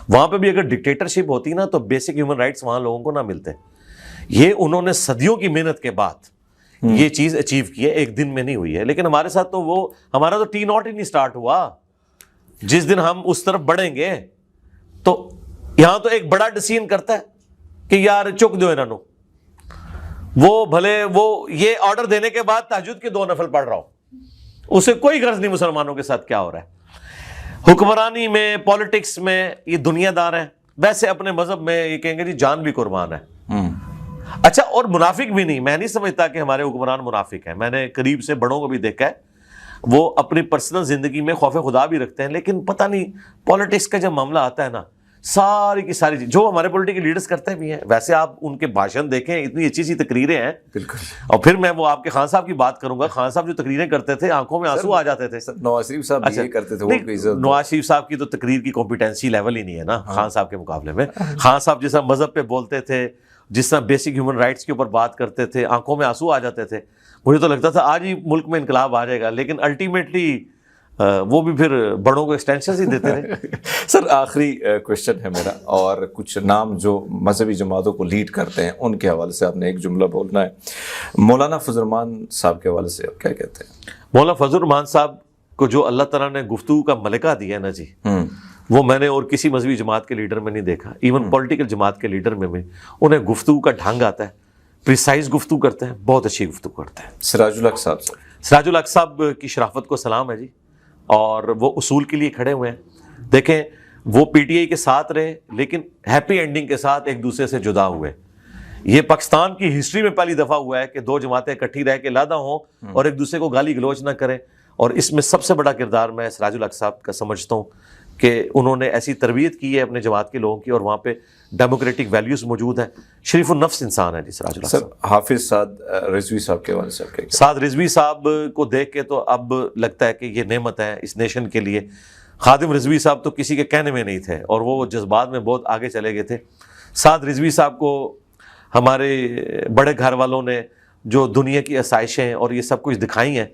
B: وہاں پہ بھی اگر ڈکٹیٹرشپ ہوتی نا تو بیسک ہیومن رائٹس وہاں لوگوں کو نہ ملتے. یہ انہوں نے صدیوں کی محنت کے بعد یہ چیز اچیو کی ہے, ایک دن میں نہیں ہوئی ہے. لیکن ہمارے ساتھ تو وہ ہمارا تو ٹی ناٹ ہی نہیں سٹارٹ ہوا. جس دن ہم اس طرف بڑھیں گے تو یہاں تو ایک بڑا ڈیسیژن کرتا ہے کہ یار چک دو انہوں, وہ بھلے وہ یہ آرڈر دینے کے بعد تہجد کے 2 نفل پڑھ رہا ہوں, اسے کوئی غرض نہیں مسلمانوں کے ساتھ کیا ہو رہا ہے. حکمرانی میں, پالیٹکس میں یہ دنیا دار ہیں, ویسے اپنے مذہب میں یہ کہیں گے جی جان بھی قربان ہے. اچھا اور منافق بھی نہیں, میں نہیں سمجھتا کہ ہمارے حکمران منافق ہیں. میں نے قریب سے بڑوں کو بھی دیکھا ہے, وہ اپنی پرسنل زندگی میں خوف خدا بھی رکھتے ہیں, لیکن پتہ نہیں پالیٹکس کا جب معاملہ آتا ہے نا, ساری کی ساری جو ہمارے پولیٹیکل لیڈرز کرتے بھی ہیں. ویسے آپ ان کے بھاشن دیکھیں, اتنی اچھی سی تقریریں ہیں. بالکل. اور پھر میں وہ آپ کے خان صاحب کی بات کروں گا. خان صاحب جو تقریریں کرتے تھے آنکھوں میں آنسو آ جاتے تھے.
A: نواز شریف صاحب یہ کرتے تھے.
B: نواز شریف صاحب کی تو تقریر کی کمپیٹنسی لیول ہی نہیں ہے نا خان صاحب کے مقابلے میں. خان صاحب جس طرح مذہب پہ بولتے تھے, جس طرح بیسک ہیومن رائٹس کے اوپر بات کرتے تھے, آنکھوں میں آنسو آ جاتے تھے. مجھے تو لگتا تھا آج ہی ملک میں انقلاب آ جائے گا, لیکن الٹیمیٹلی وہ بھی پھر بڑوں کو ایکسٹینشن ہی دیتے رہے.
A: سر آخری کوشچن ہے میرا, اور کچھ نام جو مذہبی جماعتوں کو لیڈ کرتے ہیں ان کے حوالے سے آپ نے ایک جملہ بولنا ہے. مولانا فضل الرحمان صاحب کے حوالے سے آپ کیا کہتے ہیں؟
B: مولانا فضل الرحمان صاحب کو جو اللہ تعالیٰ نے گفتگو کا ملکہ دیا نا جی, وہ میں نے اور کسی مذہبی جماعت کے لیڈر میں نہیں دیکھا. ایون پولیٹیکل جماعت کے لیڈر میں انہیں گفتگو کا ڈھنگ آتا ہے, پریسائز گفتگو کرتے ہیں, بہت اچھی گفتگو کرتے ہیں.
A: سراج الحق صاحب
B: سراج الحق صاحب کی شرافت کو سلام ہے جی. اور وہ اصول کے لیے کھڑے ہوئے ہیں. دیکھیں وہ پی ٹی آئی کے ساتھ رہے لیکن ہیپی اینڈنگ کے ساتھ ایک دوسرے سے جدا ہوئے. یہ پاکستان کی ہسٹری میں پہلی دفعہ ہوا ہے کہ دو جماعتیں اکٹھی رہ کے علیحدہ ہوں اور ایک دوسرے کو گالی گلوچ نہ کریں. اور اس میں سب سے بڑا کردار میں سراج الحق صاحب کا سمجھتا ہوں کہ انہوں نے ایسی تربیت کی ہے اپنے جماعت کے لوگوں کی, اور وہاں پہ ڈیموکریٹک ویلیوز موجود ہیں. شریف النفس انسان ہے جی سراج الحق صاحب.
A: حافظ سعد رضوی صاحب کے والد صاحب کے
B: سعد رضوی صاحب کو دیکھ کے تو اب لگتا ہے کہ یہ نعمت ہے اس نیشن کے لیے. خادم رضوی صاحب تو کسی کے کہنے میں نہیں تھے اور وہ جذبات میں بہت آگے چلے گئے تھے. سعد رضوی صاحب کو ہمارے بڑے گھر والوں نے جو دنیا کی آسائشیں اور یہ سب کچھ دکھائی ہیں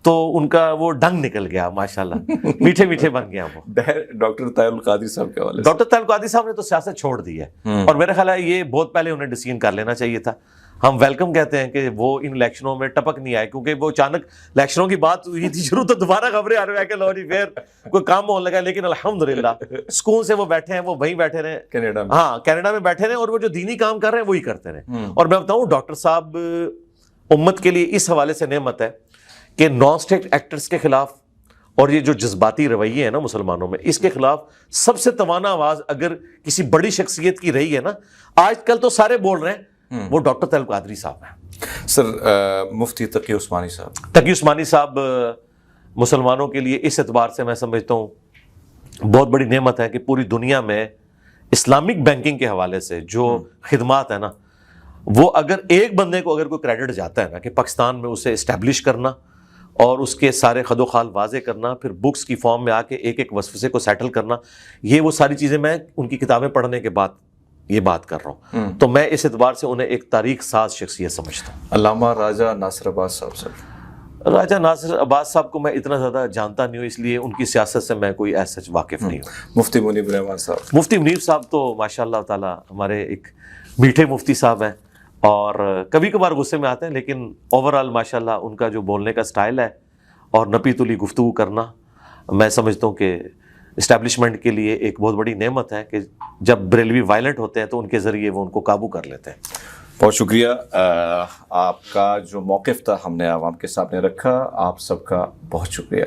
B: تو ان کا وہ ڈنگ نکل گیا ماشاءاللہ, میٹھے میٹھے بن گیا وہ.
A: ڈاکٹر طاہر القادری صاحب کے والد
B: ڈاکٹر طاہر القادری صاحب نے تو سیاست چھوڑ دی ہے, اور میرا خیال ہے یہ بہت پہلے انہیں ڈیسیژن کر لینا چاہیے تھا. ہم ویلکم کہتے ہیں کہ وہ ان الیکشنوں میں ٹپک نہیں آئے, کیونکہ وہ اچانک الیکشنوں کی بات ہوئی تھی شروع, تو دوبارہ خبریں آ رہی ہیں کہ لو جی پھر کوئی کام ہونے لگا. لیکن الحمدللہ سکون سے وہ بیٹھے ہیں, وہ وہیں بیٹھے رہے
A: کینیڈا میں.
B: ہاں کینیڈا میں بیٹھے رہے, اور وہ جو دینی کام کر رہے ہیں وہی کرتے رہے. اور میں بتاؤں ڈاکٹر صاحب امت کے لیے اس حوالے سے نعمت ہے کہ نان اسٹیٹ ایکٹرز کے خلاف اور یہ جو جذباتی رویے ہیں نا مسلمانوں میں, اس کے خلاف سب سے توانا آواز اگر کسی بڑی شخصیت کی رہی ہے نا, آج کل تو سارے بول رہے ہیں, وہ ڈاکٹر طاہر القادری صاحب ہیں.
A: سر مفتی تقی عثمانی صاحب.
B: تقی عثمانی صاحب مسلمانوں کے لیے اس اعتبار سے میں سمجھتا ہوں بہت بڑی نعمت ہے کہ پوری دنیا میں اسلامک بینکنگ کے حوالے سے جو خدمات ہیں نا, وہ اگر ایک بندے کو اگر کوئی کریڈٹ جاتا ہے نا کہ پاکستان میں اسے اسٹیبلش کرنا اور اس کے سارے خد و خال واضح کرنا, پھر بکس کی فارم میں آ کے ایک ایک وصفے کو سیٹل کرنا, یہ وہ ساری چیزیں میں ان کی کتابیں پڑھنے کے بعد یہ بات کر رہا ہوں. تو میں اس اعتبار سے انہیں ایک تاریخ ساز شخصیت سمجھتا ہوں.
A: علامہ راجہ ناصر عباس صاحب. سر
B: راجہ ناصر عباس صاحب کو میں اتنا زیادہ جانتا نہیں ہوں, اس لیے ان کی سیاست سے میں کوئی ایسا واقف نہیں ہوں.
A: مفتی منیب الرحمان صاحب.
B: مفتی منیب صاحب تو ماشاء اللہ تعالیٰ ہمارے ایک میٹھے مفتی صاحب ہیں, اور کبھی کبھار غصے میں آتے ہیں, لیکن اوور آل ماشاء اللہ ان کا جو بولنے کا سٹائل ہے اور نپی تلی گفتگو کرنا, میں سمجھتا ہوں کہ اسٹیبلشمنٹ کے لیے ایک بہت بڑی نعمت ہے کہ جب بریلوی وائلنٹ ہوتے ہیں تو ان کے ذریعے وہ ان کو قابو کر لیتے ہیں.
A: بہت شکریہ. آپ کا جو موقف تھا ہم نے عوام کے سامنے رکھا, آپ سب کا بہت شکریہ.